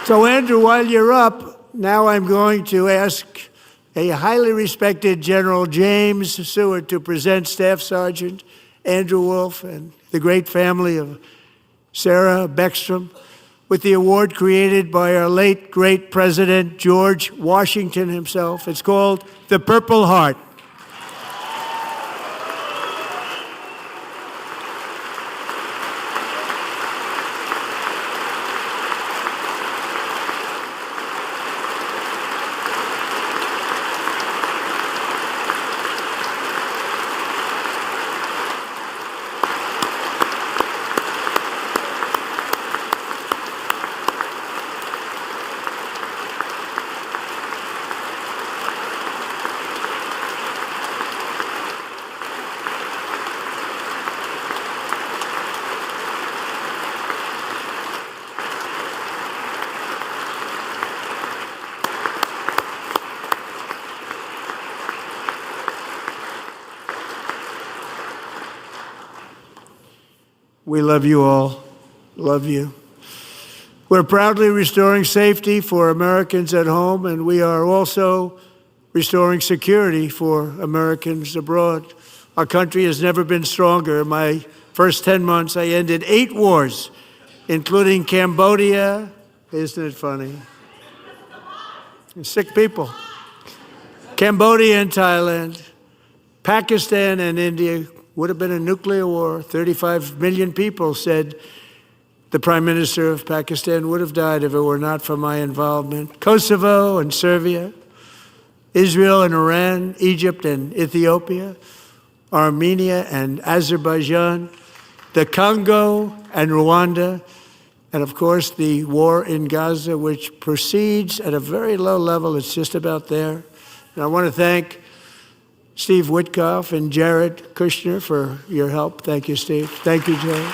So, Andrew, while you're up, now I'm going to ask a highly respected General James Seward to present Staff Sergeant Andrew Wolf and the great family of Sarah Beckstrom with the award created by our late, great President George Washington himself. It's called the Purple Heart. We love you all. Love you. We're proudly restoring safety for Americans at home, and we are also restoring security for Americans abroad. Our country has never been stronger. My first 10 months, I ended 8 wars, including Cambodia. Isn't it funny? Sick people. Cambodia and Thailand, Pakistan and India. Would have been a nuclear war. 35 million people, said the Prime Minister of Pakistan, would have died if it were not for my involvement. Kosovo and Serbia, Israel and Iran, Egypt and Ethiopia, Armenia and Azerbaijan, the Congo and Rwanda, and of course the war in Gaza, which proceeds at a very low level. It's just about there. And I want to thank Steve Witkoff and Jared Kushner for your help. Thank you, Steve. Thank you, Jared.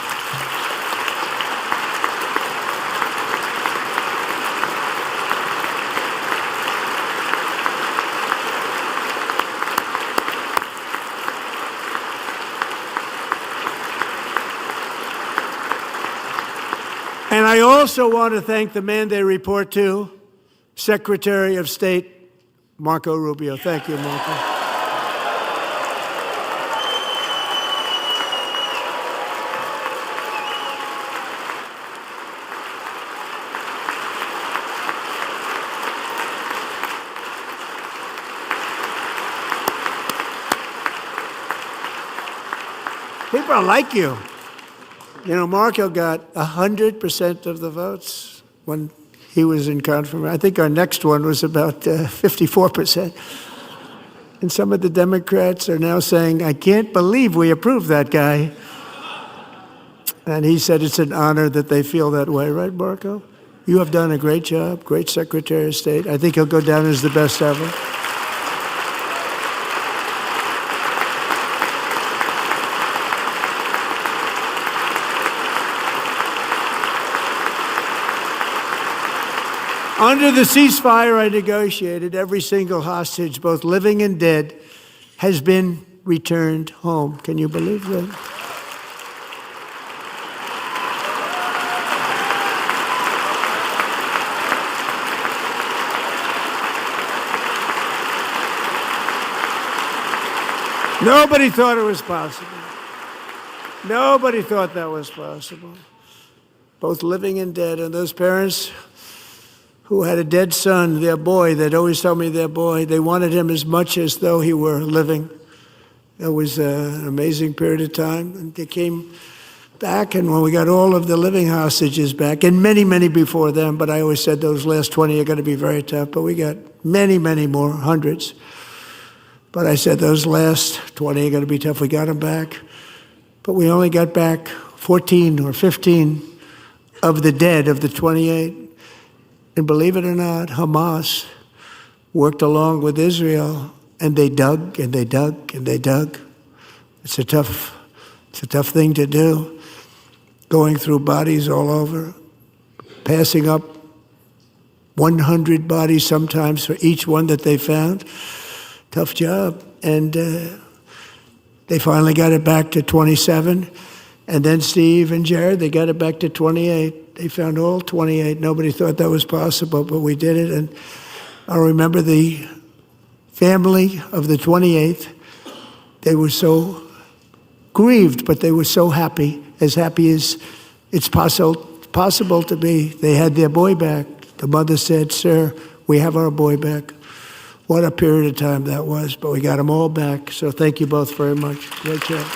And I also want to thank the man they report to, Secretary of State Marco Rubio. Thank you, Marco. People like you. You know, Marco got 100% of the votes when he was in confirmation. I think our next one was about 54%. And some of the Democrats are now saying, I can't believe we approved that guy. And he said it's an honor that they feel that way, right, Marco? You have done a great job, great Secretary of State. I think he'll go down as the best ever. Under the ceasefire I negotiated, every single hostage, both living and dead, has been returned home. Can you believe that? Nobody thought it was possible. Nobody thought that was possible. Both living and dead. And those parents who had a dead son, their boy, they'd always tell me their boy, they wanted him as much as though he were living. It was an amazing period of time. And they came back, and when we got all of the living hostages back, and many, many before them, but I always said those last 20 are going to be very tough, but we got many, many more, hundreds. But I said those last 20 are going to be tough. We got them back. But we only got back 14 or 15 of the dead, of the 28. And believe it or not, Hamas worked along with Israel, and they dug and they dug and they dug. It's a tough thing to do, going through bodies all over, passing up 100 bodies sometimes for each one that they found. Tough job. And they finally got it back to 27. And then Steve and Jared, they got it back to 28. They found all 28. Nobody thought that was possible, but we did it. And I remember the family of the 28th. They were so grieved, but they were so happy as it's possible to be. They had their boy back. The mother said, "Sir, we have our boy back." What a period of time that was, but we got them all back. So thank you both very much. Great job.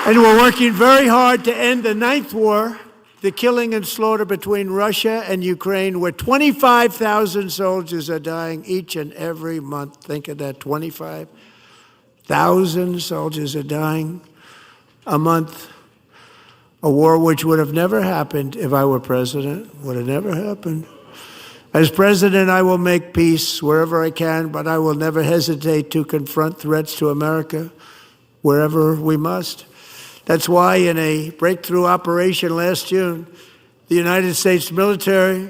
And we're working very hard to end the 9th war, the killing and slaughter between Russia and Ukraine, where 25,000 soldiers are dying each and every month. Think of that, 25,000 soldiers are dying a month. A war which would have never happened if I were president, would have never happened. As president, I will make peace wherever I can, but I will never hesitate to confront threats to America wherever we must. That's why in a breakthrough operation last June, the United States military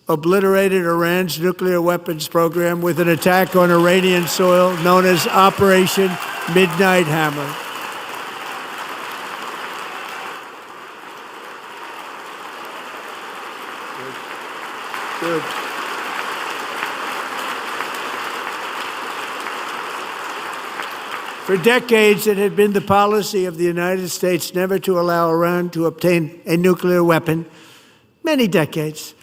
obliterated Iran's nuclear weapons program with an attack on Iranian soil known as Operation Midnight Hammer. Good. For decades, it had been the policy of the United States never to allow Iran to obtain a nuclear weapon. Many decades.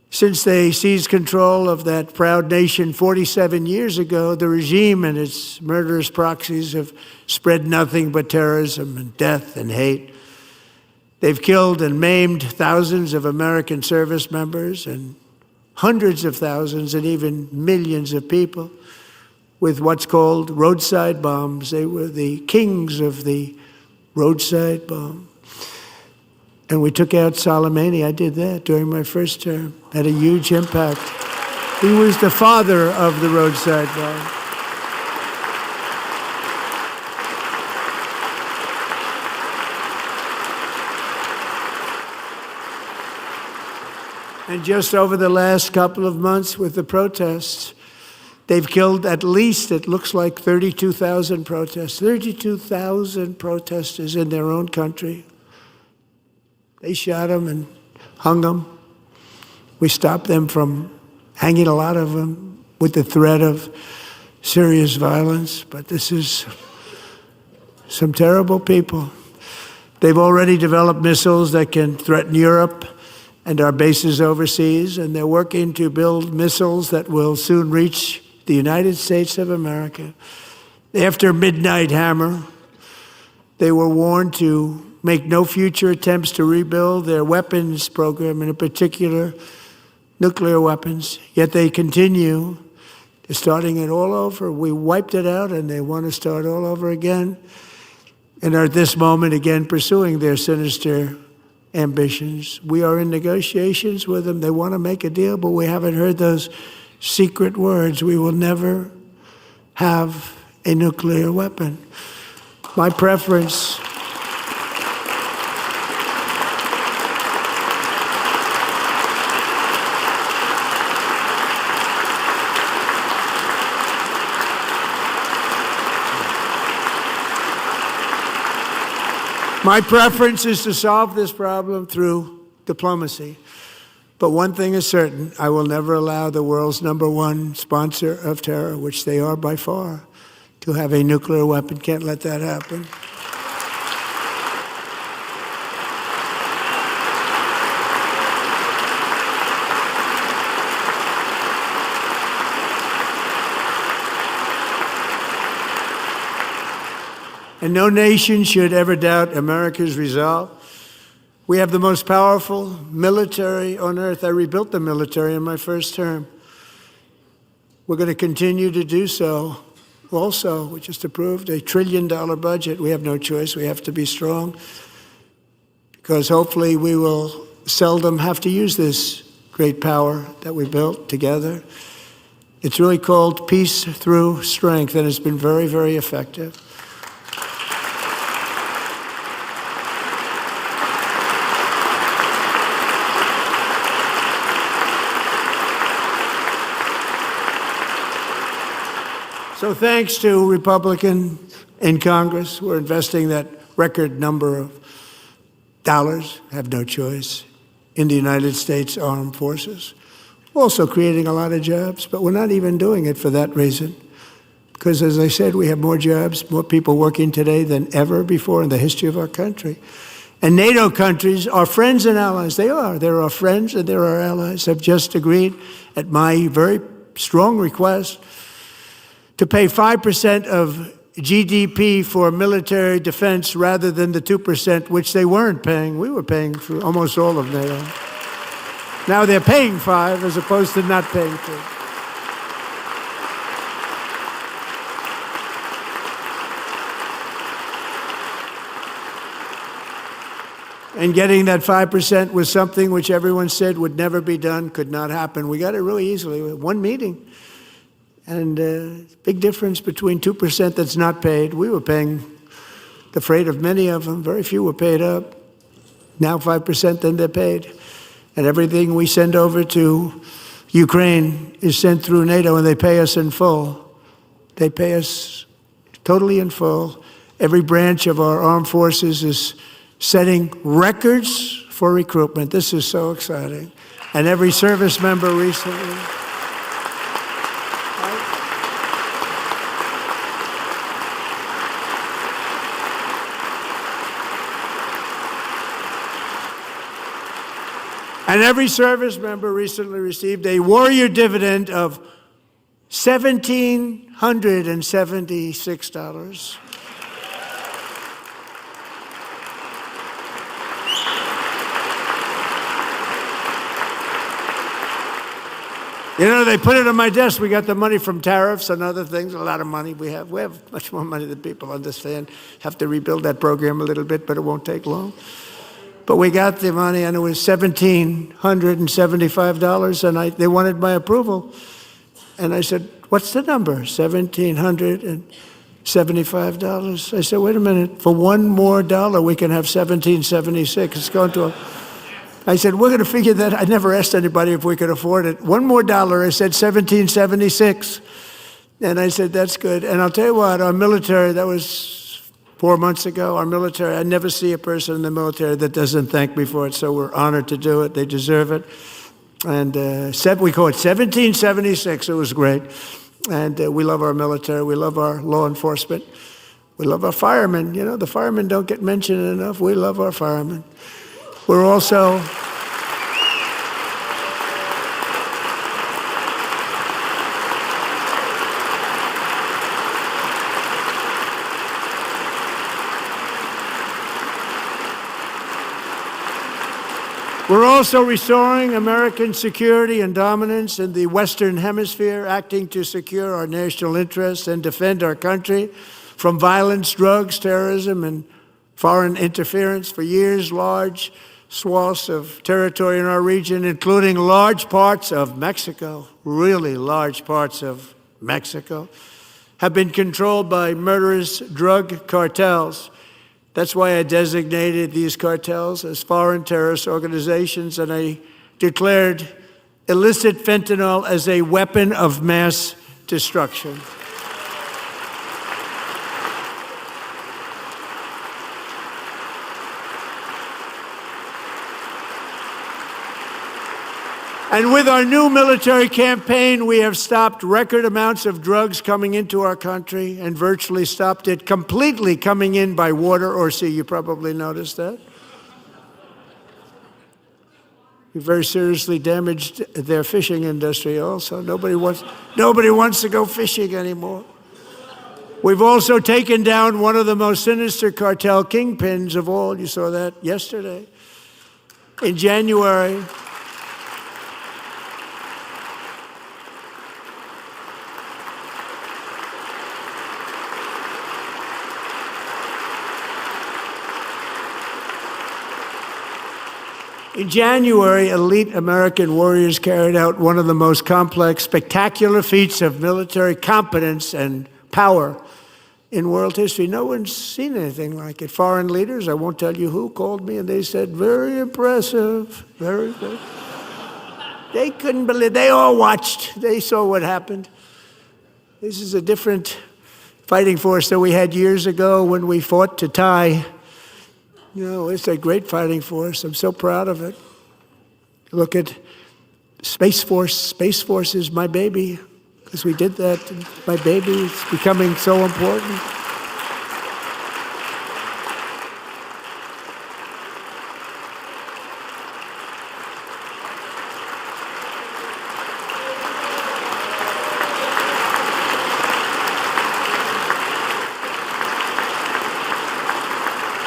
Since they seized control of that proud nation 47 years ago, the regime and its murderous proxies have spread nothing but terrorism and death and hate. They've killed and maimed thousands of American service members and hundreds of thousands and even millions of people with what's called roadside bombs. They were the kings of the roadside bomb. And we took out Soleimani. I did that during my first term. Had a huge impact. He was the father of the roadside bomb. And just over the last couple of months with the protests, they've killed at least, it looks like, 32,000 protests. 32,000 protesters in their own country. They shot them and hung them. We stopped them from hanging a lot of them with the threat of serious violence. But this is some terrible people. They've already developed missiles that can threaten Europe and our bases overseas, and they're working to build missiles that will soon reach the United States of America. After Midnight Hammer, they were warned to make no future attempts to rebuild their weapons program, and in particular, nuclear weapons. Yet they continue. They're starting it all over. We wiped it out, and they want to start all over again, and are at this moment again pursuing their sinister ambitions. We are in negotiations with them. They want to make a deal, but we haven't heard those secret words. We will never have a nuclear weapon. My preference is to solve this problem through diplomacy. But one thing is certain, I will never allow the world's #1 sponsor of terror, which they are by far, to have a nuclear weapon. Can't let that happen. And no nation should ever doubt America's resolve. We have the most powerful military on earth. I rebuilt the military in my first term. We're going to continue to do so. Also, we just approved a $1 trillion budget. We have no choice. We have to be strong, because hopefully we will seldom have to use this great power that we built together. It's really called peace through strength, and it's been very, very effective. So thanks to Republicans in Congress, we're investing that record number of dollars, have no choice, in the United States Armed Forces. Also creating a lot of jobs, but we're not even doing it for that reason. Because as I said, we have more jobs, more people working today than ever before in the history of our country. And NATO countries are friends and allies. They are. They're our friends and they're our allies. Have just agreed, at my very strong request, to pay 5% of GDP for military defense rather than the 2%, which they weren't paying. We were paying for almost all of NATO. Now they're paying 5 as opposed to not paying 2. And getting that 5% was something which everyone said would never be done, could not happen. We got it really easily with one meeting. And big difference between 2% that's not paid. We were paying the freight of many of them. Very few were paid up. Now 5%, then they're paid. And everything we send over to Ukraine is sent through NATO, and they pay us in full. They pay us totally in full. Every branch of our armed forces is setting records for recruitment. This is so exciting. and every service member recently. And every service member recently received a warrior dividend of $1,776. You know, they put it on my desk. We got the money from tariffs and other things, a lot of money we have. We have much more money than people understand. Have to rebuild that program a little bit, but it won't take long. But we got the money, and it was $1,775, and they wanted my approval. And I said, what's the number? $1,775. I said, wait a minute, for $1 more we can have $1,776. It's going to I said, we're going to figure that. I never asked anybody if we could afford it. $1 more, I said $1,776. And I said, that's good. And I'll tell you what, our military, that was 4 months ago, our military, I never see a person in the military that doesn't thank me for it. So we're honored to do it. They deserve it. And we call it 1776. It was great. And we love our military. We love our law enforcement. We love our firemen. You know, the firemen don't get mentioned enough. We love our firemen. We're also restoring American security and dominance in the Western Hemisphere, acting to secure our national interests and defend our country from violence, drugs, terrorism, and foreign interference. For years, large swaths of territory in our region, including large parts of Mexico, really large parts of Mexico, have been controlled by murderous drug cartels. That's why I designated these cartels as foreign terrorist organizations, and I declared illicit fentanyl as a weapon of mass destruction. And with our new military campaign, we have stopped record amounts of drugs coming into our country and virtually stopped it completely coming in by water or sea. You probably noticed that. We very seriously damaged their fishing industry also. Nobody wants to go fishing anymore. We've also taken down one of the most sinister cartel kingpins of all. You saw that yesterday. In January, elite American warriors carried out one of the most complex, spectacular feats of military competence and power in world history. No one's seen anything like it. Foreign leaders, I won't tell you who, called me and they said, very impressive, very good. They couldn't believe, they all watched, they saw what happened. This is a different fighting force that we had years ago when we fought to tie. You know, it's a great fighting force. I'm so proud of it. Look at Space Force. Space Force is my baby, because we did that. My baby is becoming so important.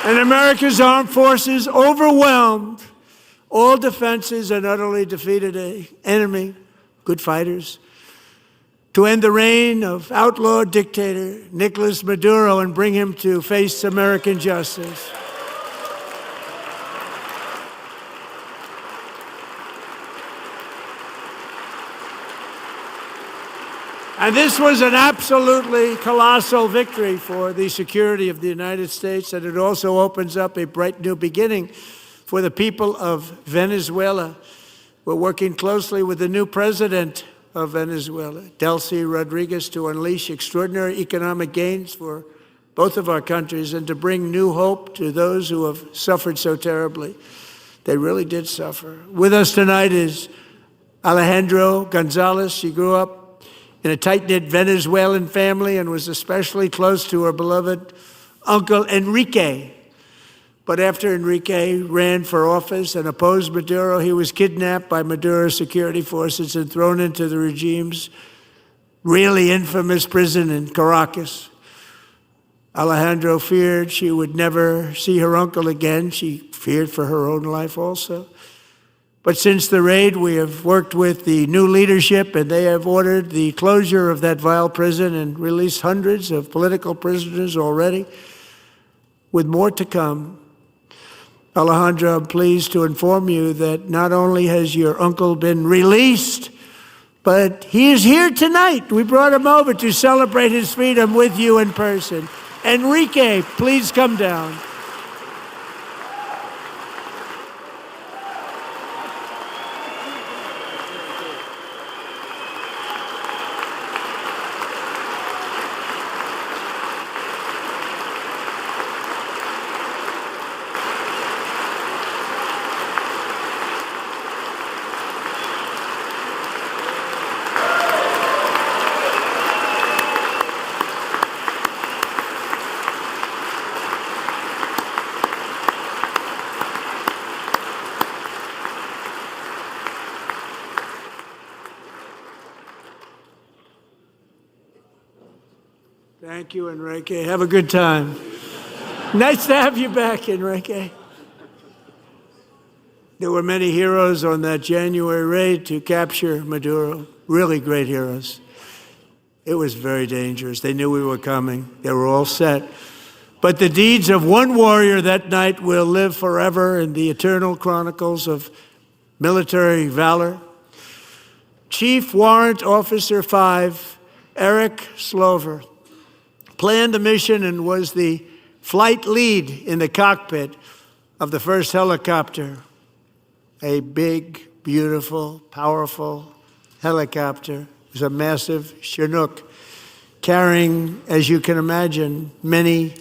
And America's armed forces overwhelmed all defenses and utterly defeated an enemy, good fighters, to end the reign of outlaw dictator Nicolas Maduro and bring him to face American justice. And this was an absolutely colossal victory for the security of the United States, and it also opens up a bright new beginning for the people of Venezuela. We're working closely with the new president of Venezuela, Delcy Rodriguez, to unleash extraordinary economic gains for both of our countries and to bring new hope to those who have suffered so terribly. They really did suffer. With us tonight is Alejandro Gonzalez. She grew up in a tight-knit Venezuelan family and was especially close to her beloved uncle Enrique. But after Enrique ran for office and opposed Maduro, he was kidnapped by Maduro's security forces and thrown into the regime's really infamous prison in Caracas. Alejandro feared she would never see her uncle again. She feared for her own life also. But since the raid, we have worked with the new leadership, and they have ordered the closure of that vile prison and released hundreds of political prisoners already, with more to come. Alejandro, I'm pleased to inform you that not only has your uncle been released, but he is here tonight. We brought him over to celebrate his freedom with you in person. Enrique, please come down. Thank you, Enrique. Have a good time. Nice to have you back, Enrique. There were many heroes on that January raid to capture Maduro, really great heroes. It was very dangerous. They knew we were coming. They were all set. But the deeds of one warrior that night will live forever in the eternal chronicles of military valor. Chief Warrant Officer 5, Eric Slover, planned the mission and was the flight lead in the cockpit of the first helicopter, a big, beautiful, powerful helicopter. It was a massive Chinook carrying, as you can imagine, many,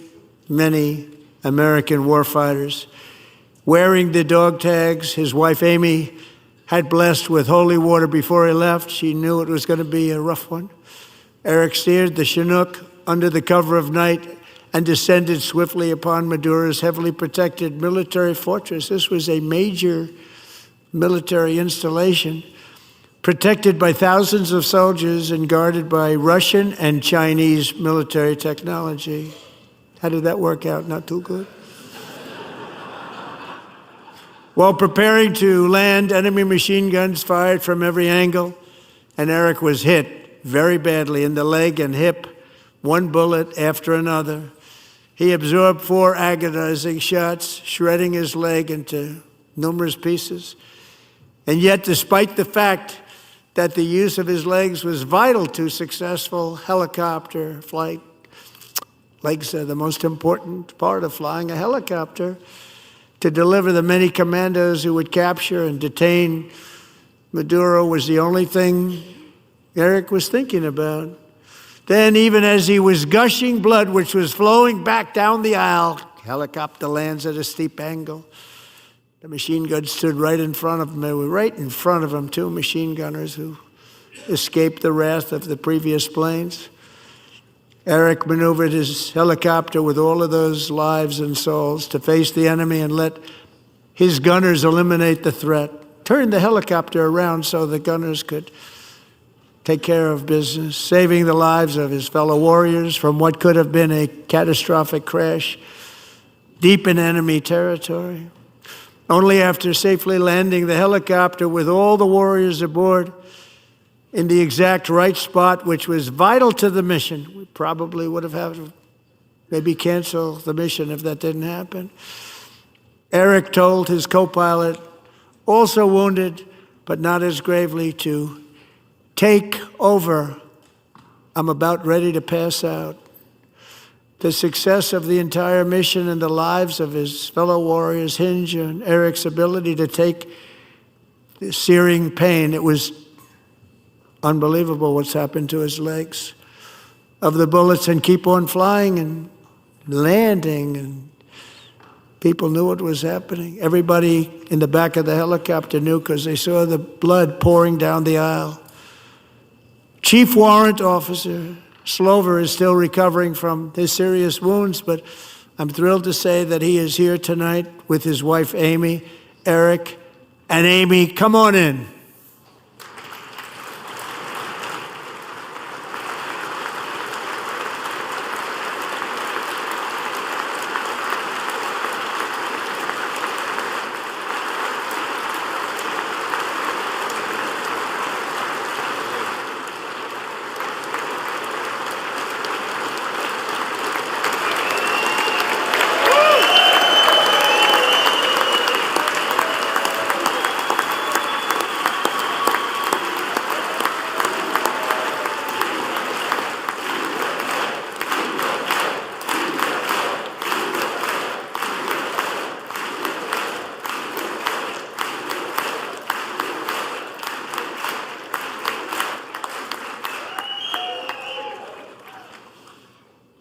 many American warfighters. Wearing the dog tags his wife Amy had blessed with holy water before he left. She knew it was going to be a rough one. Eric steered the Chinook under the cover of night and descended swiftly upon Maduro's heavily protected military fortress. This was a major military installation, protected by thousands of soldiers and guarded by Russian and Chinese military technology. How did that work out? Not too good. While preparing to land, enemy machine guns fired from every angle, and Eric was hit very badly in the leg and hip, one bullet after another. He absorbed 4 agonizing shots, shredding his leg into numerous pieces. And yet, despite the fact that the use of his legs was vital to successful helicopter flight, legs are the most important part of flying a helicopter, to deliver the many commandos who would capture and detain Maduro was the only thing Eric was thinking about. Then, even as he was gushing blood, which was flowing back down the aisle, helicopter lands at a steep angle. The machine guns stood right in front of him. They were right in front of him, 2 machine gunners who escaped the wrath of the previous planes. Eric maneuvered his helicopter with all of those lives and souls to face the enemy and let his gunners eliminate the threat. Turned the helicopter around so the gunners could take care of business, saving the lives of his fellow warriors from what could have been a catastrophic crash deep in enemy territory. Only after safely landing the helicopter with all the warriors aboard in the exact right spot, which was vital to the mission, we probably would have had to maybe cancel the mission if that didn't happen. Eric told his co-pilot, also wounded, but not as gravely, to take over. I'm about ready to pass out. The success of the entire mission and the lives of his fellow warriors hinge on Eric's ability to take the searing pain. It was unbelievable what's happened to his legs of the bullets and keep on flying and landing and People knew what was happening. Everybody in the back of the helicopter knew because they saw the blood pouring down the aisle. Chief Warrant Officer Slover is still recovering from his serious wounds, but I'm thrilled to say that he is here tonight with his wife, Amy. Eric and Amy, come on in.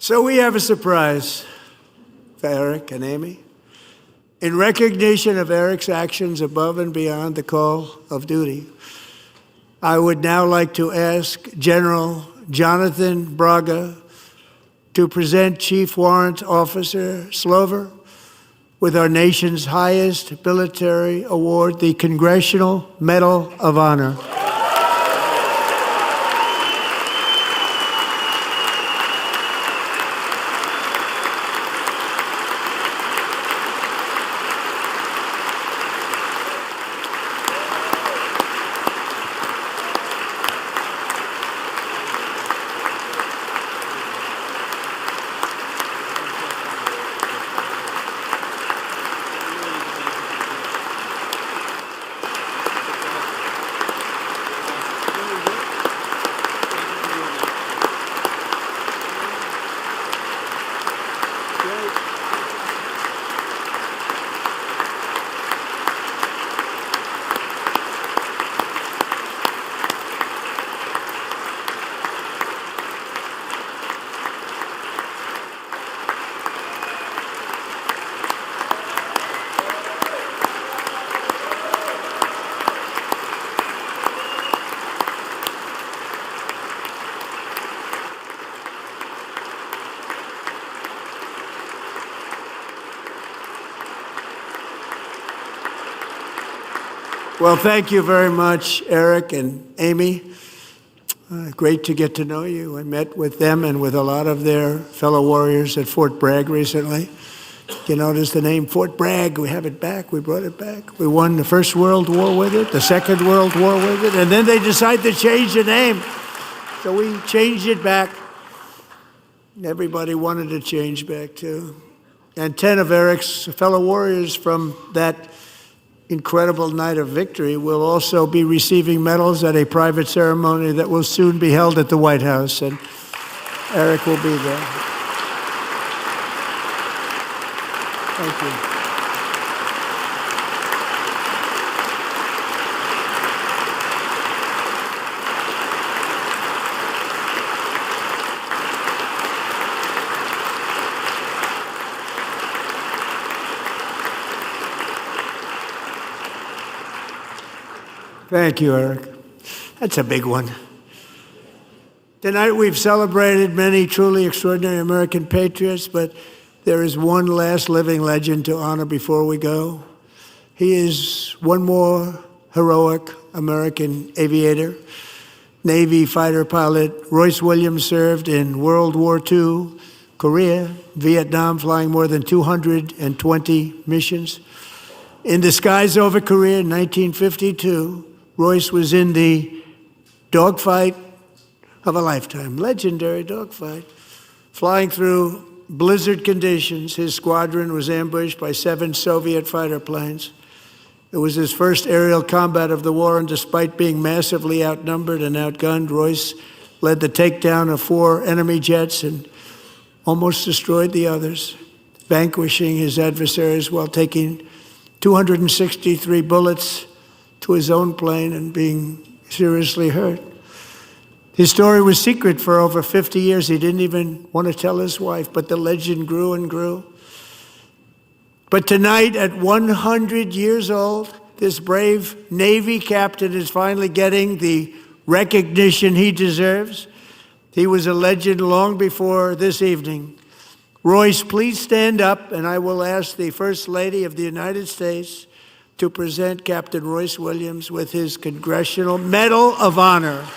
So we have a surprise for Eric and Amy. In recognition of Eric's actions above and beyond the call of duty, I would now like to ask General Jonathan Braga to present Chief Warrant Officer Slover with our nation's highest military award, the Congressional Medal of Honor. Well, thank you very much, Eric and Amy. Great to get to know you. I met with them and with a lot of their fellow warriors at Fort Bragg recently. You notice the name Fort Bragg, we have it back, we brought it back. We won the First World War with it, the Second World War with it, and then they decided to change the name. So we changed it back. Everybody wanted to change back too. And 10 of Eric's fellow warriors from that incredible night of victory will also be receiving medals at a private ceremony that will soon be held at the White House, and Eric will be there. Thank you. Thank you, Eric. That's a big one. Tonight we've celebrated many truly extraordinary American patriots, but there is one last living legend to honor before we go. He is one more heroic American aviator, Navy fighter pilot. Royce Williams served in World War II, Korea, Vietnam, flying more than 220 missions. In the skies over Korea in 1952, Royce was in the dogfight of a lifetime, legendary dogfight. Flying through blizzard conditions, his squadron was ambushed by 7 Soviet fighter planes. It was his first aerial combat of the war, and despite being massively outnumbered and outgunned, Royce led the takedown of 4 enemy jets and almost destroyed the others, vanquishing his adversaries while taking 263 bullets to his own plane and being seriously hurt. His story was secret for over 50 years. He didn't even want to tell his wife, but the legend grew and grew. But tonight, at 100 years old, this brave Navy captain is finally getting the recognition he deserves. He was a legend long before this evening. Royce, please stand up, and I will ask the First Lady of the United States to present Captain Royce Williams with his Congressional Medal of Honor.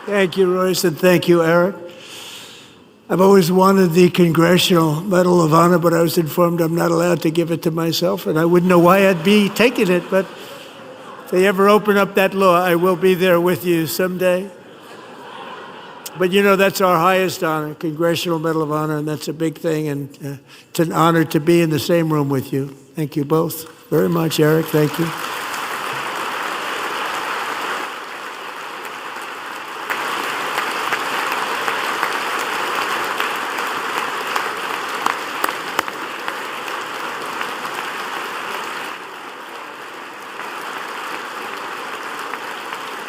Thank you, Royce, and thank you, Eric. I've always wanted the Congressional Medal of Honor, but I was informed I'm not allowed to give it to myself, and I wouldn't know why I'd be taking it, but if they ever open up that law, I will be there with you someday. But you know, that's our highest honor, Congressional Medal of Honor, and that's a big thing, and it's an honor to be in the same room with you. Thank you both very much, Eric. Thank you.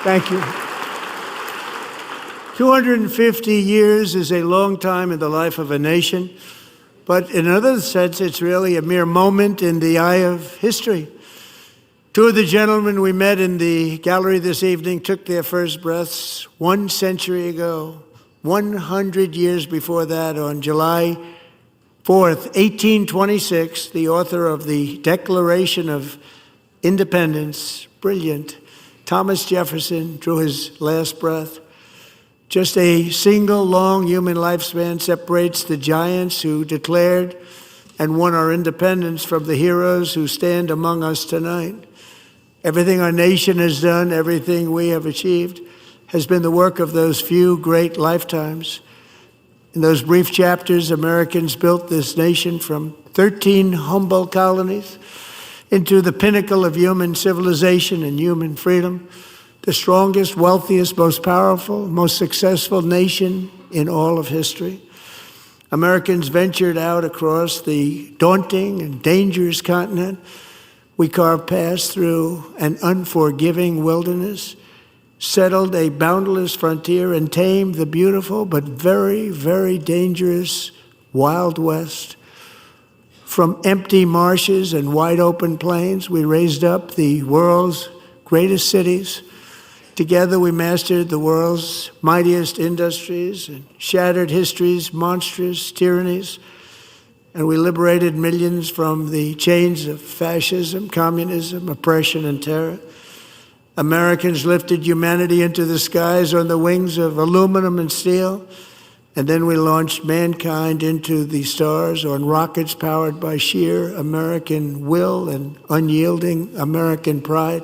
Thank you. 250 years is a long time in the life of a nation, but in another sense, it's really a mere moment in the eye of history. Two of the gentlemen we met in the gallery this evening took their first breaths 1 century ago, 100 years before that, on July 4th, 1826, the author of the Declaration of Independence, brilliant, Thomas Jefferson, drew his last breath. Just a single long human lifespan separates the giants who declared and won our independence from the heroes who stand among us tonight. Everything our nation has done, everything we have achieved, has been the work of those few great lifetimes. In those brief chapters, Americans built this nation from 13 humble colonies into the pinnacle of human civilization and human freedom, the strongest, wealthiest, most powerful, most successful nation in all of history. Americans ventured out across the daunting and dangerous continent. We carved paths through an unforgiving wilderness, settled a boundless frontier, and tamed the beautiful but very, very dangerous Wild West. From empty marshes and wide open plains, we raised up the world's greatest cities. Together we mastered the world's mightiest industries and shattered history's monstrous tyrannies. And we liberated millions from the chains of fascism, communism, oppression, and terror. Americans lifted humanity into the skies on the wings of aluminum and steel, and then we launched mankind into the stars on rockets powered by sheer American will and unyielding American pride.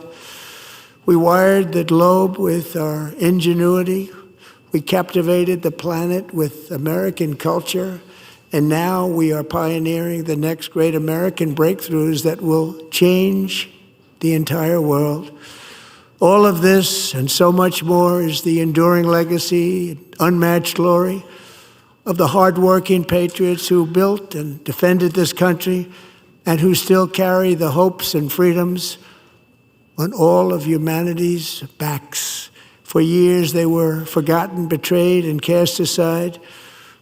We wired the globe with our ingenuity. We captivated the planet with American culture. And now we are pioneering the next great American breakthroughs that will change the entire world. All of this and so much more is the enduring legacy, unmatched glory of the hardworking patriots who built and defended this country and who still carry the hopes and freedoms on all of humanity's backs. For years they were forgotten, betrayed, and cast aside,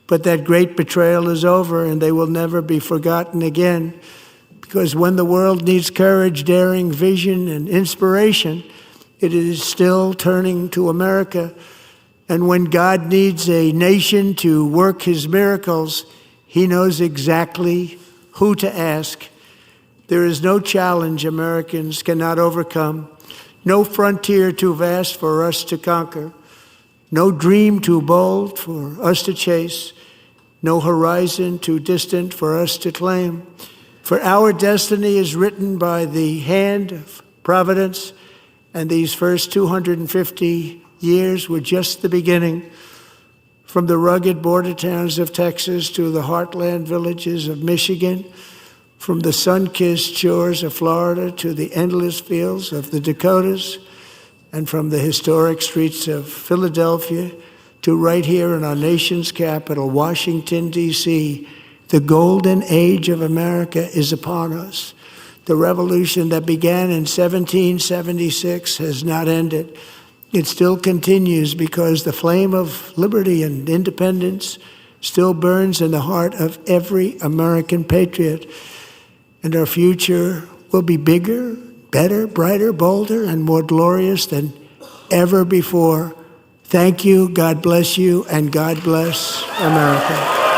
but that great betrayal is over and they will never be forgotten again, because when the world needs courage, daring, vision, and inspiration, it is still turning to America. And when God needs a nation to work his miracles, he knows exactly who to ask. There is no challenge Americans cannot overcome, no frontier too vast for us to conquer, no dream too bold for us to chase, no horizon too distant for us to claim. For our destiny is written by the hand of providence, and these first 250 years were just the beginning. From the rugged border towns of Texas to the heartland villages of Michigan, from the sun-kissed shores of Florida to the endless fields of the Dakotas, and from the historic streets of Philadelphia to right here in our nation's capital, Washington, D.C., the golden age of America is upon us. The revolution that began in 1776 has not ended. It still continues because the flame of liberty and independence still burns in the heart of every American patriot. And our future will be bigger, better, brighter, bolder, and more glorious than ever before. Thank you, God bless you, and God bless America.